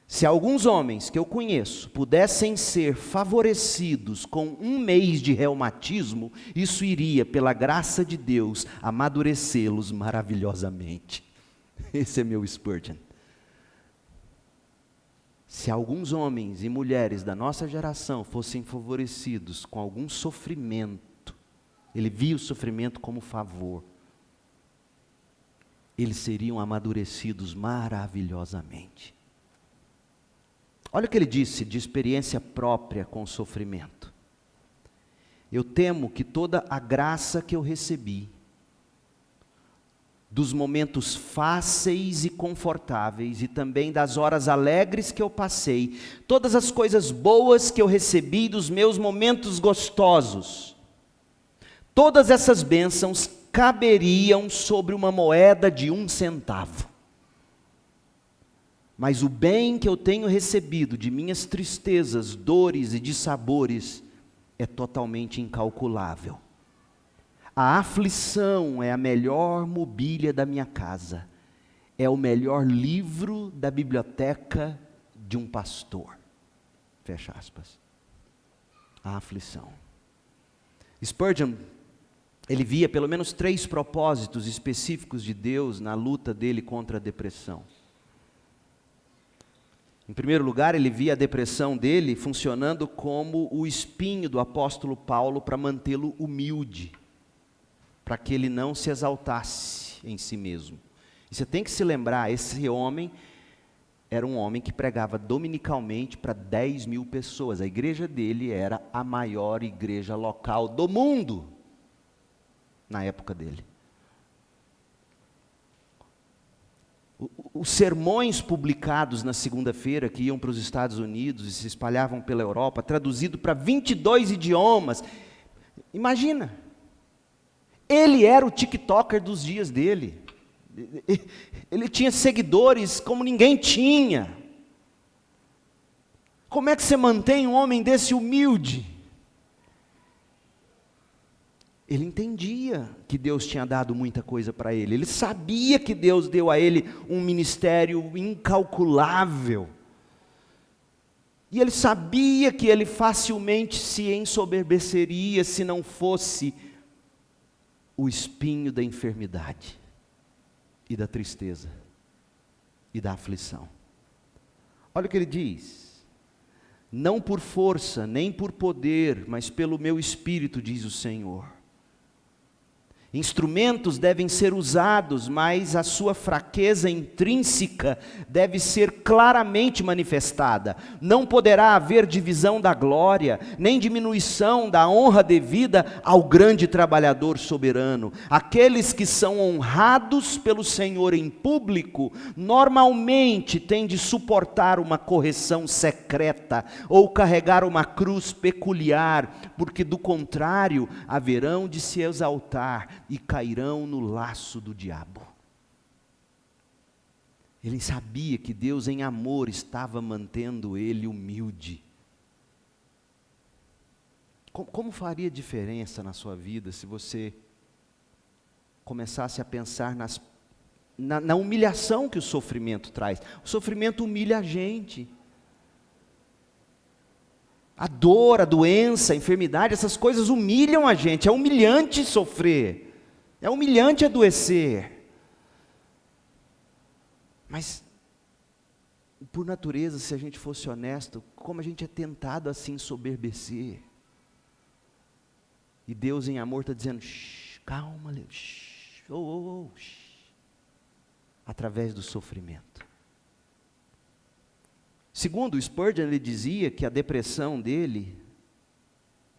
Se alguns homens que eu conheço pudessem ser favorecidos com 1 mês de reumatismo, isso iria, pela graça de Deus, amadurecê-los maravilhosamente. Esse é meu Spurgeon. Se alguns homens e mulheres da nossa geração fossem favorecidos com algum sofrimento, ele via o sofrimento como favor, eles seriam amadurecidos maravilhosamente. Olha o que ele disse de experiência própria com o sofrimento. Eu temo que toda a graça que eu recebi, dos momentos fáceis e confortáveis e também das horas alegres que eu passei, todas as coisas boas que eu recebi dos meus momentos gostosos, todas essas bênçãos caberiam sobre uma moeda de 1 centavo. Mas o bem que eu tenho recebido de minhas tristezas, dores e dissabores é totalmente incalculável. A aflição é a melhor mobília da minha casa, é o melhor livro da biblioteca de um pastor. Fecha aspas. A aflição. Spurgeon, ele via pelo menos 3 propósitos específicos de Deus na luta dele contra a depressão. Em primeiro lugar, ele via a depressão dele funcionando como o espinho do apóstolo Paulo para mantê-lo humilde. para que ele não se exaltasse em si mesmo. E você tem que se lembrar, esse homem era um homem que pregava dominicalmente para 10 mil pessoas. A igreja dele era a maior igreja local do mundo, na época dele. Os sermões publicados na segunda-feira, que iam para os Estados Unidos e se espalhavam pela Europa, traduzido para 22 idiomas. Imagina, ele era o TikToker dos dias dele. Ele tinha seguidores como ninguém tinha. Como é que você mantém um homem desse humilde? Ele entendia que Deus tinha dado muita coisa para ele. Ele sabia que Deus deu a ele um ministério incalculável. E ele sabia que ele facilmente se ensoberbeceria se não fosse o espinho da enfermidade, e da tristeza, e da aflição. Olha o que ele diz: não por força, nem por poder, mas pelo meu espírito, diz o Senhor. Instrumentos devem ser usados, mas a sua fraqueza intrínseca deve ser claramente manifestada. Não poderá haver divisão da glória, nem diminuição da honra devida ao grande trabalhador soberano. Aqueles que são honrados pelo Senhor em público, normalmente têm de suportar uma correção secreta, ou carregar uma cruz peculiar, porque do contrário, haverão de se exaltar e cairão no laço do diabo. Ele sabia que Deus em amor estava mantendo ele humilde. Como faria diferença na sua vida se você começasse a pensar na humilhação que o sofrimento traz? O sofrimento humilha a gente. A dor, a doença, a enfermidade, essas coisas humilham a gente. É humilhante sofrer. É humilhante adoecer. Mas, por natureza, se a gente fosse honesto, como a gente é tentado a se ensoberbecer. E Deus em amor está dizendo: calma, Leo, através do sofrimento. Segundo o Spurgeon, ele dizia que a depressão dele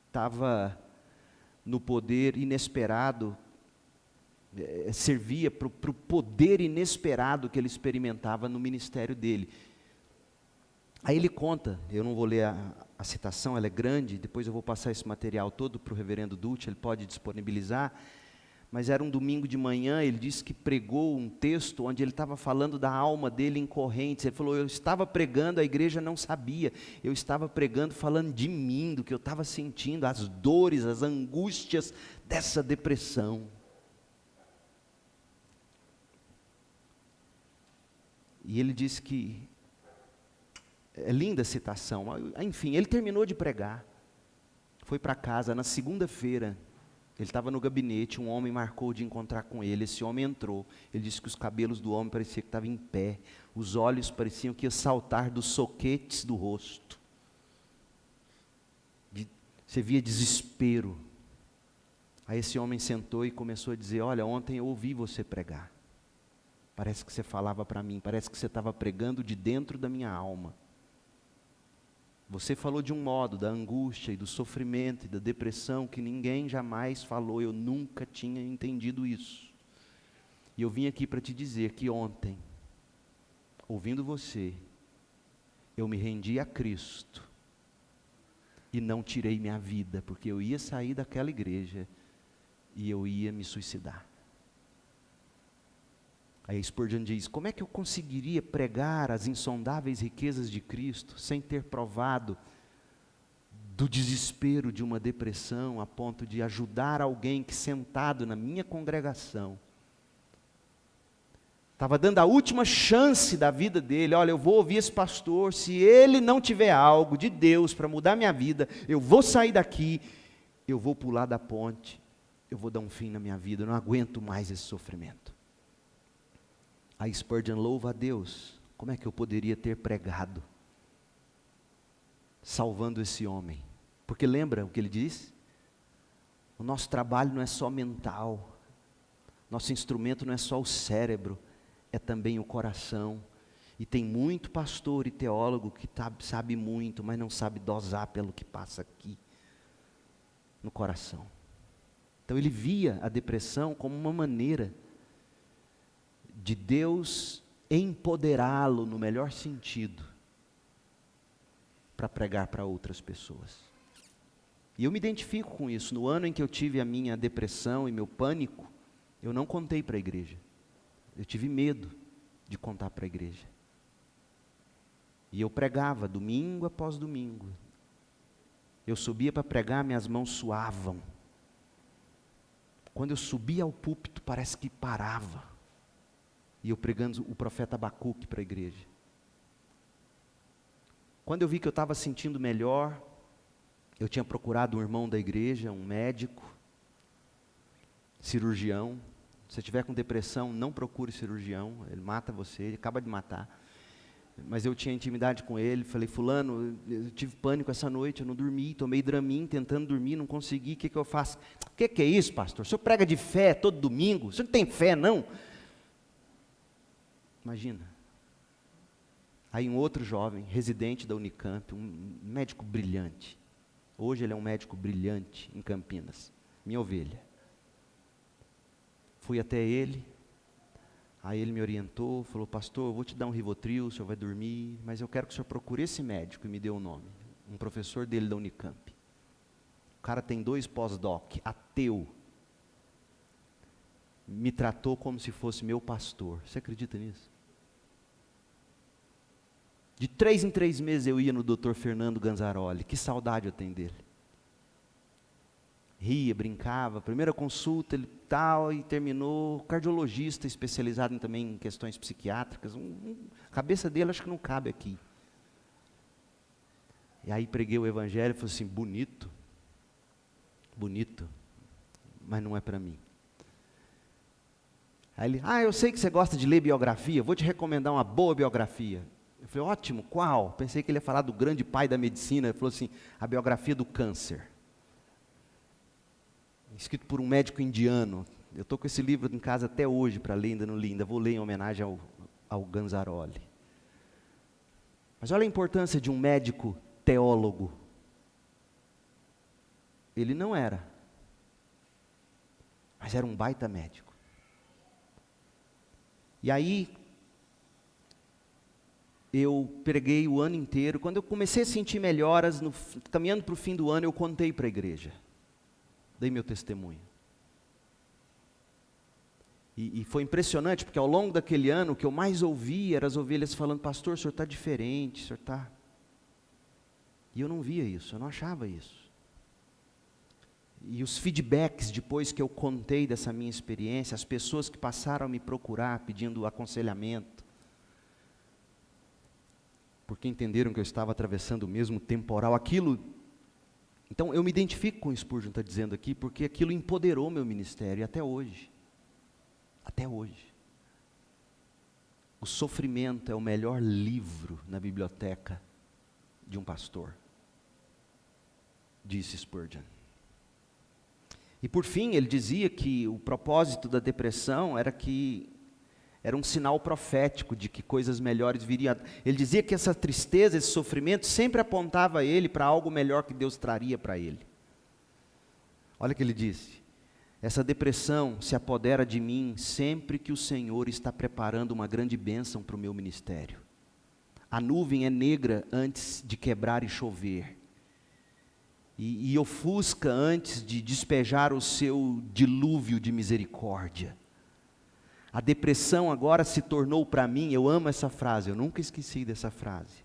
estava no poder inesperado, servia para o poder inesperado que ele experimentava no ministério dele. Aí ele conta, eu não vou ler a citação, ela é grande, depois eu vou passar esse material todo para o reverendo Dutch, ele pode disponibilizar, mas era um domingo de manhã, ele disse que pregou um texto onde ele estava falando da alma dele em correntes. Ele falou: eu estava pregando, a igreja não sabia, eu estava pregando falando de mim, do que eu estava sentindo, as dores, as angústias dessa depressão. E ele disse que, é linda a citação, enfim, ele terminou de pregar, foi para casa, na segunda-feira, ele estava no gabinete, um homem marcou de encontrar com ele, esse homem entrou, ele disse que os cabelos do homem pareciam que estavam em pé, os olhos pareciam que iam saltar dos soquetes do rosto, você via desespero. Aí esse homem sentou e começou a dizer: olha, ontem eu ouvi você pregar, parece que você falava para mim, parece que você estava pregando de dentro da minha alma. Você falou de um modo da angústia e do sofrimento e da depressão que ninguém jamais falou, eu nunca tinha entendido isso. E eu vim aqui para te dizer que ontem, ouvindo você, eu me rendi a Cristo e não tirei minha vida, porque eu ia sair daquela igreja e eu ia me suicidar. Aí Spurgeon diz: como é que eu conseguiria pregar as insondáveis riquezas de Cristo sem ter provado do desespero de uma depressão a ponto de ajudar alguém que sentado na minha congregação estava dando a última chance da vida dele? Olha, eu vou ouvir esse pastor, se ele não tiver algo de Deus para mudar minha vida, eu vou sair daqui, eu vou pular da ponte, eu vou dar um fim na minha vida, eu não aguento mais esse sofrimento. Aí Spurgeon louva a Deus: como é que eu poderia ter pregado, salvando esse homem? Porque lembra o que ele diz? O nosso trabalho não é só mental, Nosso instrumento não é só o cérebro, é também o coração. E tem muito pastor e teólogo que sabe muito, mas não sabe dosar pelo que passa aqui, no coração. Então ele via a depressão como uma maneira de Deus empoderá-lo no melhor sentido, para pregar para outras pessoas. E eu me identifico com isso. No ano em que eu tive a minha depressão e meu pânico, eu não contei para a igreja. Eu tive medo de contar para a igreja. E eu pregava domingo após domingo. Eu subia para pregar, minhas mãos suavam. Quando eu subia ao púlpito, parece que parava. E eu pregando o profeta Abacuque para a igreja. Quando eu vi que eu estava sentindo melhor, eu tinha procurado um irmão da igreja, um médico, cirurgião. Se você estiver com depressão, não procure cirurgião, ele mata você, ele acaba de matar. Mas eu tinha intimidade com ele, falei, fulano, eu tive pânico essa noite, eu não dormi, tomei Dramin, tentando dormir, não consegui, o que eu faço? O que é isso, pastor? O senhor prega de fé todo domingo? O senhor não tem fé, não? Imagina. Aí um outro jovem, residente da Unicamp, um médico brilhante. Hoje ele é um médico brilhante em Campinas, minha ovelha. Fui até ele, aí ele me orientou, falou, pastor, eu vou te dar um Rivotril, o senhor vai dormir, mas eu quero que o senhor procure esse médico, e me deu o nome, um professor dele da Unicamp. O cara tem 2 pós-doc, ateu. Me tratou como se fosse meu pastor. Você acredita nisso? De 3 em 3 meses eu ia no Dr. Fernando Ganzaroli, que saudade eu tenho dele. Ria, brincava, primeira consulta, ele tal, e terminou, cardiologista especializado também em questões psiquiátricas, a cabeça dele acho que não cabe aqui. E aí preguei o evangelho e falei assim, bonito, mas não é para mim. Aí ele, eu sei que você gosta de ler biografia, vou te recomendar uma boa biografia. Eu falei, ótimo, qual? Pensei que ele ia falar do grande pai da medicina, ele falou assim, a biografia do câncer. Escrito por um médico indiano. Eu estou com esse livro em casa até hoje para ler, ainda não li, ainda vou ler em homenagem ao Ganzaroli. Mas olha a importância de um médico teólogo. Ele não era, mas era um baita médico. E aí, eu preguei o ano inteiro. Quando eu comecei a sentir melhoras, caminhando para o fim do ano, eu contei para a igreja. Dei meu testemunho. E foi impressionante, porque ao longo daquele ano, o que eu mais ouvi eram as ovelhas falando, pastor, o senhor está diferente, o senhor está... E eu não via isso, eu não achava isso. E os feedbacks depois que eu contei dessa minha experiência, as pessoas que passaram a me procurar pedindo aconselhamento, porque entenderam que eu estava atravessando o mesmo temporal, aquilo... Então eu me identifico com o Spurgeon está dizendo aqui, porque aquilo empoderou meu ministério, e até hoje. Até hoje. O sofrimento é o melhor livro na biblioteca de um pastor, disse Spurgeon. E por fim, ele dizia que o propósito da depressão era um sinal profético de que coisas melhores viriam. Ele dizia que essa tristeza, esse sofrimento, sempre apontava ele para algo melhor que Deus traria para ele. Olha o que ele disse. Essa depressão se apodera de mim sempre que o Senhor está preparando uma grande bênção para o meu ministério. A nuvem é negra antes de quebrar e chover. E ofusca antes de despejar o seu dilúvio de misericórdia. A depressão agora se tornou para mim, eu amo essa frase, eu nunca esqueci dessa frase.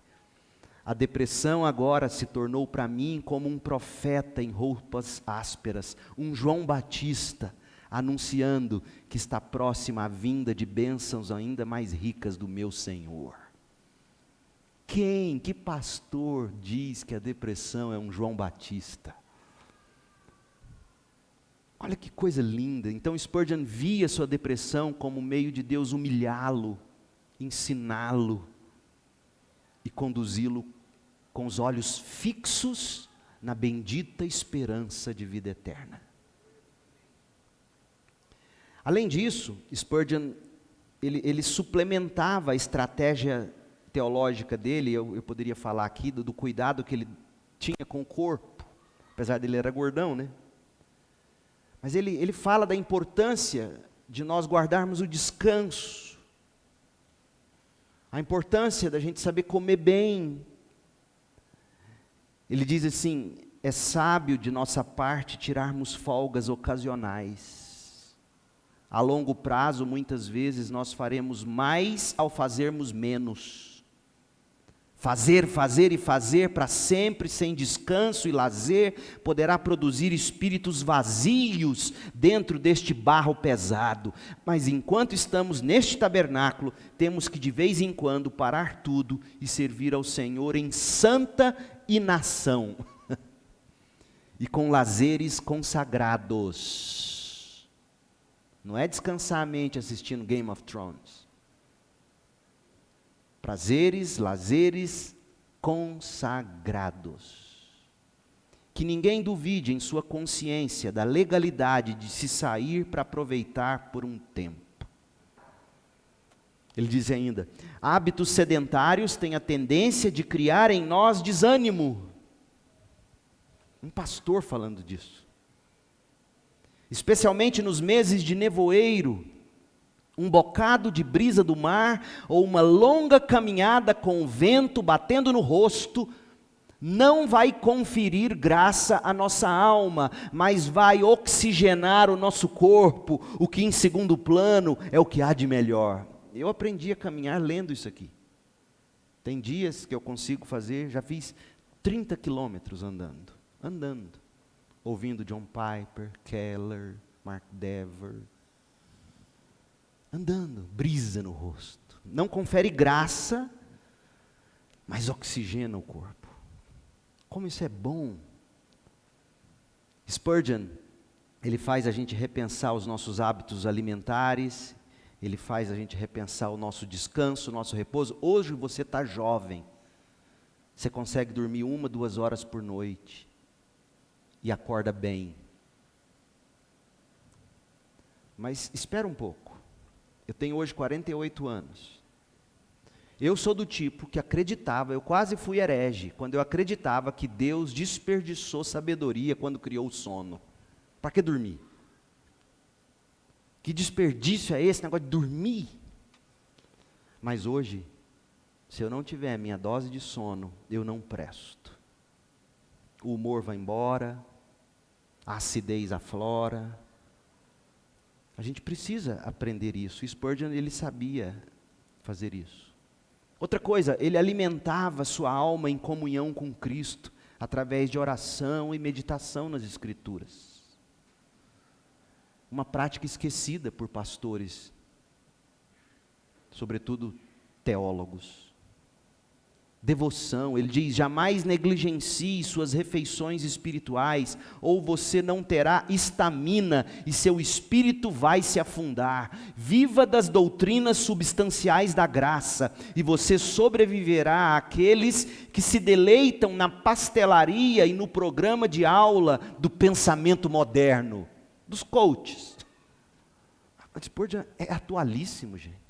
A depressão agora se tornou para mim como um profeta em roupas ásperas, um João Batista, anunciando que está próxima a vinda de bênçãos ainda mais ricas do meu Senhor. Que pastor diz que a depressão é um João Batista? Olha que coisa linda. Então Spurgeon via sua depressão como meio de Deus humilhá-lo, ensiná-lo e conduzi-lo com os olhos fixos na bendita esperança de vida eterna. Além disso, Spurgeon, ele suplementava a estratégia teológica dele, eu poderia falar aqui do cuidado que ele tinha com o corpo, apesar dele era gordão, né? Mas ele fala da importância de nós guardarmos o descanso, a importância da gente saber comer bem. Ele diz assim: é sábio de nossa parte tirarmos folgas ocasionais. A longo prazo, muitas vezes, nós faremos mais ao fazermos menos. Fazer e fazer para sempre, sem descanso e lazer, poderá produzir espíritos vazios dentro deste barro pesado. Mas enquanto estamos neste tabernáculo, temos que de vez em quando parar tudo e servir ao Senhor em santa inação e com lazeres consagrados. Não é descansar a mente assistindo Game of Thrones. Prazeres, lazeres consagrados. Que ninguém duvide em sua consciência da legalidade de se sair para aproveitar por um tempo. Ele diz ainda: hábitos sedentários têm a tendência de criar em nós desânimo. Um pastor falando disso. Especialmente nos meses de nevoeiro, um bocado de brisa do mar, ou uma longa caminhada com o vento batendo no rosto, não vai conferir graça à nossa alma, mas vai oxigenar o nosso corpo, o que em segundo plano é o que há de melhor. Eu aprendi a caminhar lendo isso aqui. Tem dias que eu consigo fazer, já fiz 30 quilômetros andando, ouvindo John Piper, Keller, Mark Dever, andando, brisa no rosto. Não confere graça, mas oxigena o corpo. Como isso é bom. Spurgeon, ele faz a gente repensar os nossos hábitos alimentares, ele faz a gente repensar o nosso descanso, o nosso repouso. Hoje você está jovem, você consegue dormir 1, 2 horas por noite, e acorda bem. Mas espera um pouco. Eu tenho hoje 48 anos. Eu sou do tipo que acreditava, eu quase fui herege, quando eu acreditava que Deus desperdiçou sabedoria quando criou o sono. Para que dormir? Que desperdício é esse negócio de dormir? Mas hoje, se eu não tiver a minha dose de sono, eu não presto. O humor vai embora, a acidez aflora. A gente precisa aprender isso. Spurgeon, ele sabia fazer isso. Outra coisa, ele alimentava sua alma em comunhão com Cristo, através de oração e meditação nas Escrituras. Uma prática esquecida por pastores, sobretudo teólogos. Devoção, ele diz: jamais negligencie suas refeições espirituais, ou você não terá estamina e seu espírito vai se afundar. Viva das doutrinas substanciais da graça, e você sobreviverá àqueles que se deleitam na pastelaria e no programa de aula do pensamento moderno, dos coaches. Spurgeon é atualíssimo, gente.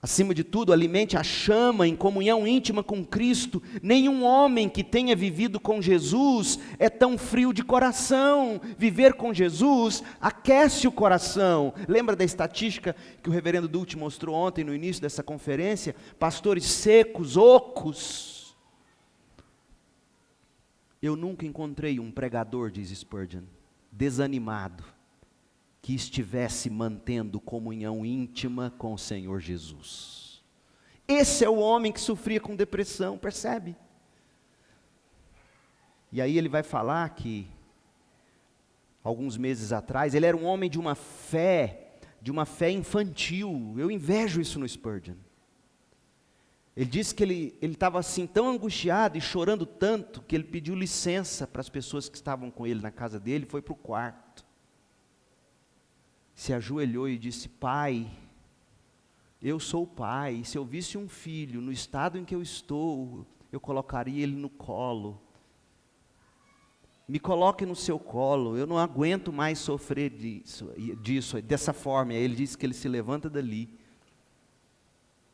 Acima de tudo, alimente a chama em comunhão íntima com Cristo. Nenhum homem que tenha vivido com Jesus é tão frio de coração. Viver com Jesus aquece o coração. Lembra da estatística que o reverendo Dulce mostrou ontem no início dessa conferência? Pastores secos, ocos. Eu nunca encontrei um pregador, diz Spurgeon, desanimado, que estivesse mantendo comunhão íntima com o Senhor Jesus. Esse é o homem que sofria com depressão, percebe? E aí ele vai falar que, alguns meses atrás, ele era um homem de uma fé infantil. Eu invejo isso no Spurgeon. Ele disse que ele estava assim tão angustiado e chorando tanto, que ele pediu licença para as pessoas que estavam com ele na casa dele, foi para o quarto. Se ajoelhou e disse: Pai, eu sou o pai, e se eu visse um filho no estado em que eu estou, eu colocaria ele no colo. Me coloque no seu colo, eu não aguento mais sofrer disso, dessa forma. E aí ele disse que ele se levanta dali,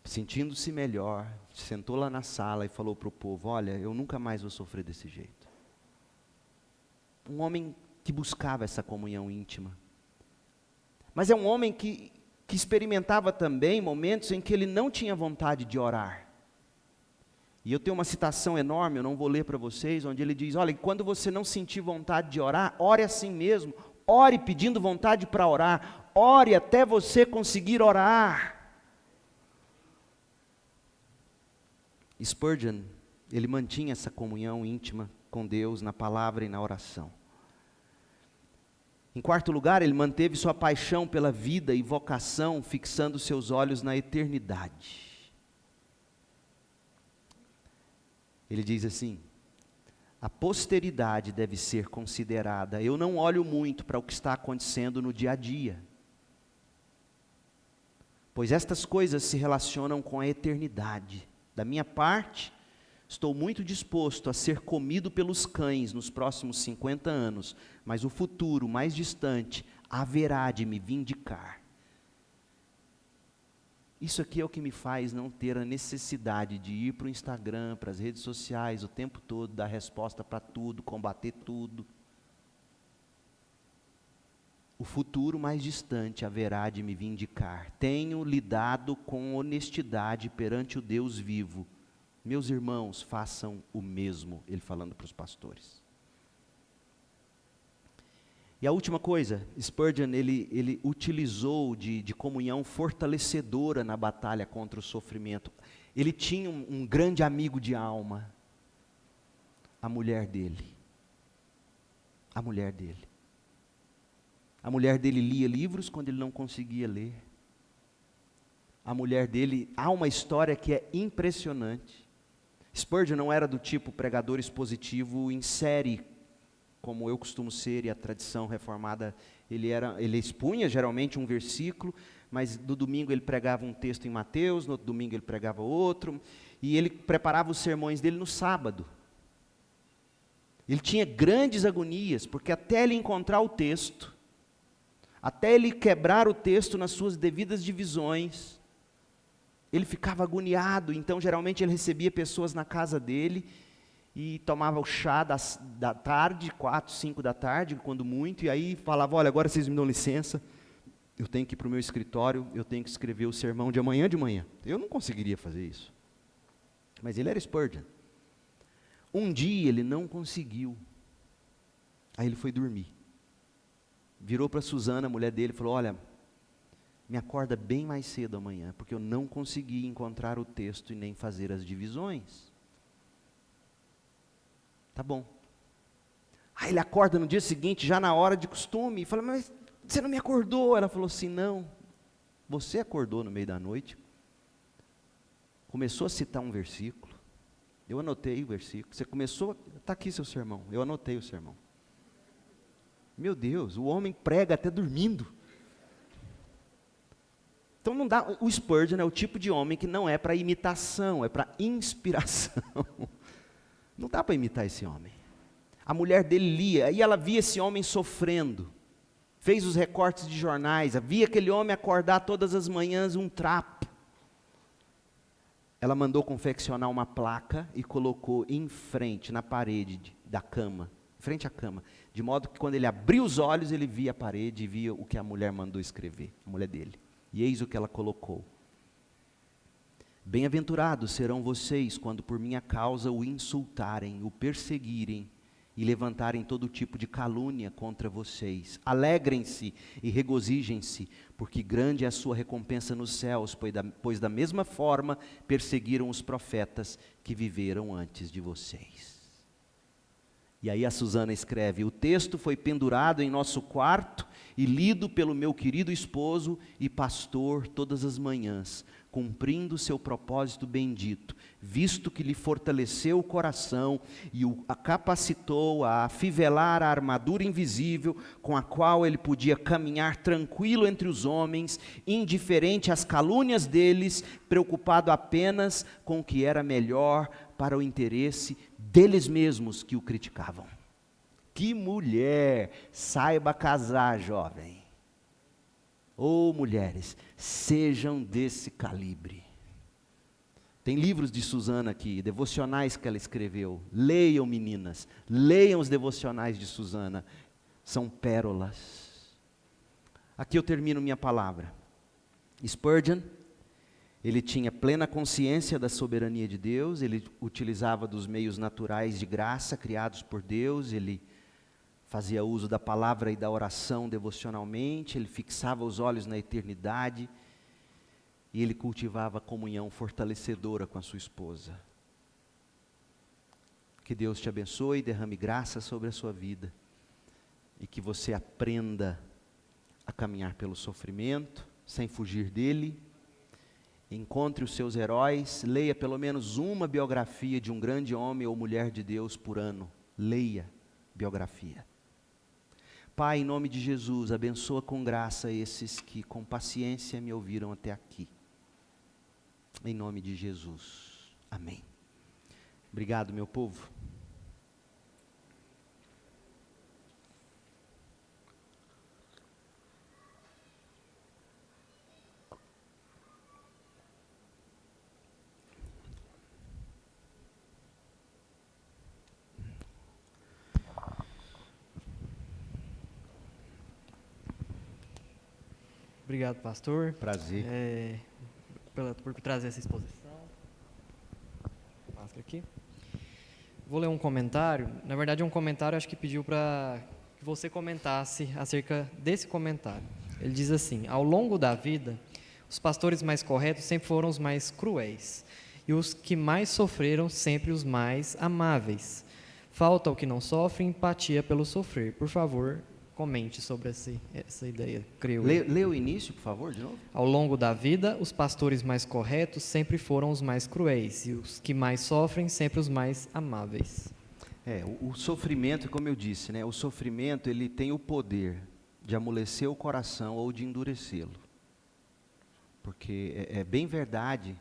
sentindo-se melhor, sentou lá na sala e falou para o povo: olha, eu nunca mais vou sofrer desse jeito. Um homem que buscava essa comunhão íntima. Mas é um homem que experimentava também momentos em que ele não tinha vontade de orar. E eu tenho uma citação enorme, eu não vou ler para vocês, onde ele diz: olha, quando você não sentir vontade de orar, ore assim mesmo, ore pedindo vontade para orar, ore até você conseguir orar. Spurgeon, ele mantinha essa comunhão íntima com Deus na palavra e na oração. Em quarto lugar, ele manteve sua paixão pela vida e vocação, fixando seus olhos na eternidade. Ele diz assim: a posteridade deve ser considerada. Eu não olho muito para o que está acontecendo no dia a dia, pois estas coisas se relacionam com a eternidade. Da minha parte, estou muito disposto a ser comido pelos cães nos próximos 50 anos, mas o futuro mais distante haverá de me vindicar. Isso aqui é o que me faz não ter a necessidade de ir para o Instagram, para as redes sociais o tempo todo, dar resposta para tudo, combater tudo. O futuro mais distante haverá de me vindicar. Tenho lidado com honestidade perante o Deus vivo. Meus irmãos, façam o mesmo, ele falando para os pastores. E a última coisa, Spurgeon, ele utilizou de comunhão fortalecedora na batalha contra o sofrimento. Ele tinha um grande amigo de alma, a mulher dele. A mulher dele. A mulher dele lia livros quando ele não conseguia ler. A mulher dele, há uma história que é impressionante. Spurgeon não era do tipo pregador expositivo em série, como eu costumo ser, e a tradição reformada, ele expunha geralmente um versículo, mas no domingo ele pregava um texto em Mateus, no outro domingo ele pregava outro, e ele preparava os sermões dele no sábado. Ele tinha grandes agonias, porque até ele encontrar o texto, até ele quebrar o texto nas suas devidas divisões, ele ficava agoniado. Então geralmente ele recebia pessoas na casa dele, e tomava o chá da tarde, 4, 5 da tarde, quando muito, e aí falava: olha, agora vocês me dão licença, eu tenho que ir para o meu escritório, eu tenho que escrever o sermão de amanhã de manhã. Eu não conseguiria fazer isso. Mas ele era Spurgeon. Um dia ele não conseguiu, aí ele foi dormir. Virou para Suzana, a mulher dele, e falou: olha, me acorda bem mais cedo amanhã, porque eu não consegui encontrar o texto e nem fazer as divisões. Tá bom. Aí ele acorda no dia seguinte, já na hora de costume, e fala: mas você não me acordou? Ela falou assim: não, você acordou no meio da noite, começou a citar um versículo, eu anotei o versículo, você começou, está aqui seu sermão, eu anotei o sermão. Meu Deus, o homem prega até dormindo. Então não dá, o Spurgeon é o tipo de homem que não é para imitação, é para inspiração. Não dá para imitar esse homem. A mulher dele lia, e ela via esse homem sofrendo. Fez os recortes de jornais, via aquele homem acordar todas as manhãs um trapo. Ela mandou confeccionar uma placa e colocou em frente, na parede da cama, em frente à cama, de modo que quando ele abriu os olhos, ele via a parede e via o que a mulher mandou escrever, a mulher dele. E eis o que ela colocou: bem-aventurados serão vocês quando por minha causa o insultarem, o perseguirem e levantarem todo tipo de calúnia contra vocês. Alegrem-se e regozijem-se, porque grande é a sua recompensa nos céus, pois da mesma forma perseguiram os profetas que viveram antes de vocês. E aí a Suzana escreve: o texto foi pendurado em nosso quarto e lido pelo meu querido esposo e pastor todas as manhãs, cumprindo seu propósito bendito, visto que lhe fortaleceu o coração e o capacitou a afivelar a armadura invisível com a qual ele podia caminhar tranquilo entre os homens, indiferente às calúnias deles, preocupado apenas com o que era melhor para o interesse deles mesmos que o criticavam. Que mulher! Saiba casar, jovem. Ô mulheres, sejam desse calibre. Tem livros de Susana aqui, devocionais que ela escreveu. Leiam, meninas, leiam os devocionais de Susana. São pérolas. Aqui eu termino minha palavra. Spurgeon, ele tinha plena consciência da soberania de Deus, ele utilizava dos meios naturais de graça criados por Deus, ele fazia uso da palavra e da oração devocionalmente, ele fixava os olhos na eternidade e ele cultivava a comunhão fortalecedora com a sua esposa. Que Deus te abençoe e derrame graça sobre a sua vida e que você aprenda a caminhar pelo sofrimento, sem fugir dele. Encontre os seus heróis, leia pelo menos uma biografia de um grande homem ou mulher de Deus por ano. Leia biografia. Pai, em nome de Jesus, abençoa com graça esses que com paciência me ouviram até aqui. Em nome de Jesus. Amém. Obrigado, meu povo. Obrigado, pastor. Prazer. Por trazer essa exposição. Máscara aqui. Vou ler um comentário. Na verdade, é um comentário, acho que pediu para que você comentasse acerca desse comentário. Ele diz assim: ao longo da vida, os pastores mais corretos sempre foram os mais cruéis, e os que mais sofreram sempre os mais amáveis. Falta ao que não sofre empatia pelo sofrer. Por favor, comente sobre essa ideia, creio. Lê o início, por favor, de novo. Ao longo da vida, os pastores mais corretos sempre foram os mais cruéis, e os que mais sofrem, sempre os mais amáveis. O sofrimento, como eu disse, né, o sofrimento ele tem o poder de amolecer o coração ou de endurecê-lo. Porque é bem verdade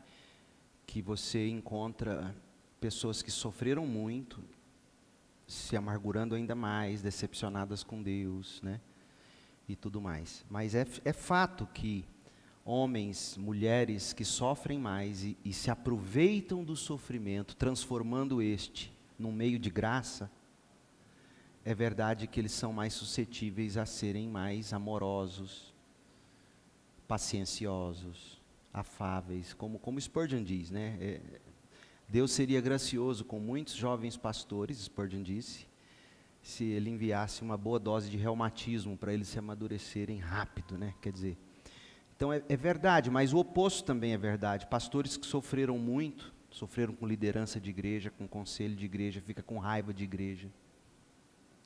que você encontra pessoas que sofreram muito, se amargurando ainda mais, decepcionadas com Deus, né? E tudo mais. Mas é fato que homens, mulheres que sofrem mais e se aproveitam do sofrimento, transformando este num meio de graça, é verdade que eles são mais suscetíveis a serem mais amorosos, pacienciosos, afáveis, como Spurgeon diz, né? Deus seria gracioso com muitos jovens pastores, Spurgeon disse, se ele enviasse uma boa dose de reumatismo para eles se amadurecerem rápido, né? Quer dizer, então é verdade, mas o oposto também é verdade. Pastores que sofreram muito, sofreram com liderança de igreja, com conselho de igreja, fica com raiva de igreja.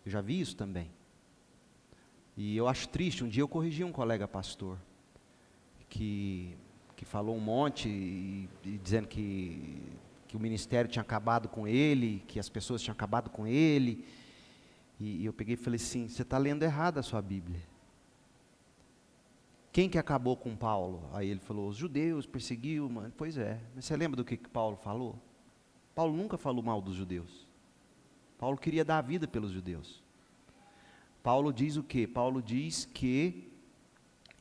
Eu já vi isso também. E eu acho triste, um dia eu corrigi um colega pastor, que falou um monte, e dizendo que o ministério tinha acabado com ele, que as pessoas tinham acabado com ele, e eu peguei e falei assim: você está lendo errado a sua Bíblia. Quem que acabou com Paulo? Aí ele falou: os judeus, perseguiu, mano. Pois é, mas você lembra do que Paulo falou? Paulo nunca falou mal dos judeus. Paulo queria dar a vida pelos judeus. Paulo diz o quê? Paulo diz que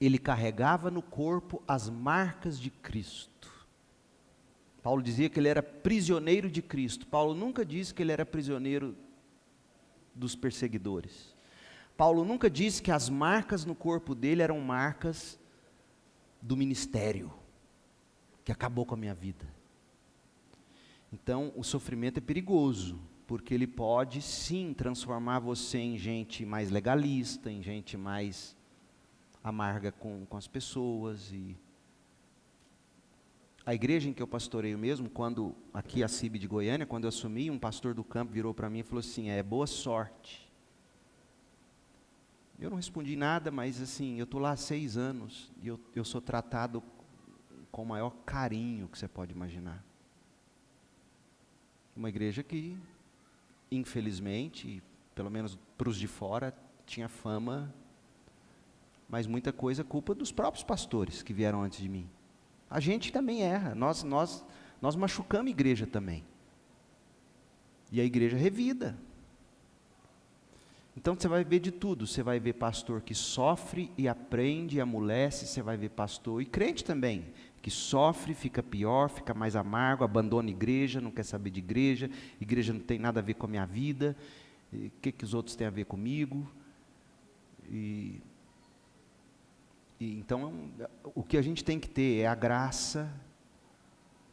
ele carregava no corpo as marcas de Cristo. Paulo dizia que ele era prisioneiro de Cristo. Paulo nunca disse que ele era prisioneiro dos perseguidores. Paulo nunca disse que as marcas no corpo dele eram marcas do ministério, que acabou com a minha vida. Então, o sofrimento é perigoso, porque ele pode sim transformar você em gente mais legalista, em gente mais amarga com as pessoas. E a igreja em que eu pastoreio mesmo, quando aqui a CIB de Goiânia, quando eu assumi, um pastor do campo virou para mim e falou assim: boa sorte. Eu não respondi nada, mas assim, eu estou lá há 6 anos, e eu sou tratado com o maior carinho que você pode imaginar. Uma igreja que, infelizmente, pelo menos para os de fora, tinha fama, mas muita coisa culpa dos próprios pastores que vieram antes de mim. A gente também erra, nós machucamos a igreja também. E a igreja revida. Então você vai ver de tudo, você vai ver pastor que sofre e aprende e amolece, você vai ver pastor, e crente também, que sofre, fica pior, fica mais amargo, abandona a igreja, não quer saber de igreja não tem nada a ver com a minha vida, o que os outros têm a ver comigo, então o que a gente tem que ter é a graça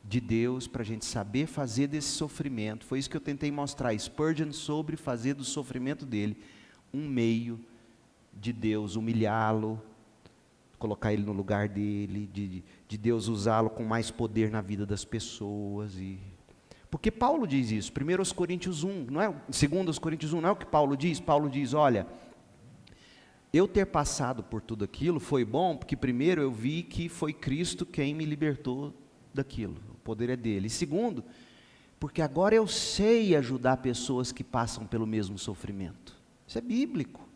de Deus para a gente saber fazer desse sofrimento. Foi isso que eu tentei mostrar, Spurgeon, sobre fazer do sofrimento dele um meio de Deus humilhá-lo, colocar ele no lugar dele, de Deus usá-lo com mais poder na vida das pessoas. Porque Paulo diz isso, 1 Coríntios 1, não é? 2 Coríntios 1, não é o que Paulo diz? Paulo diz, olha, eu ter passado por tudo aquilo foi bom, porque primeiro eu vi que foi Cristo quem me libertou daquilo, o poder é dele. E segundo, porque agora eu sei ajudar pessoas que passam pelo mesmo sofrimento. Isso é bíblico.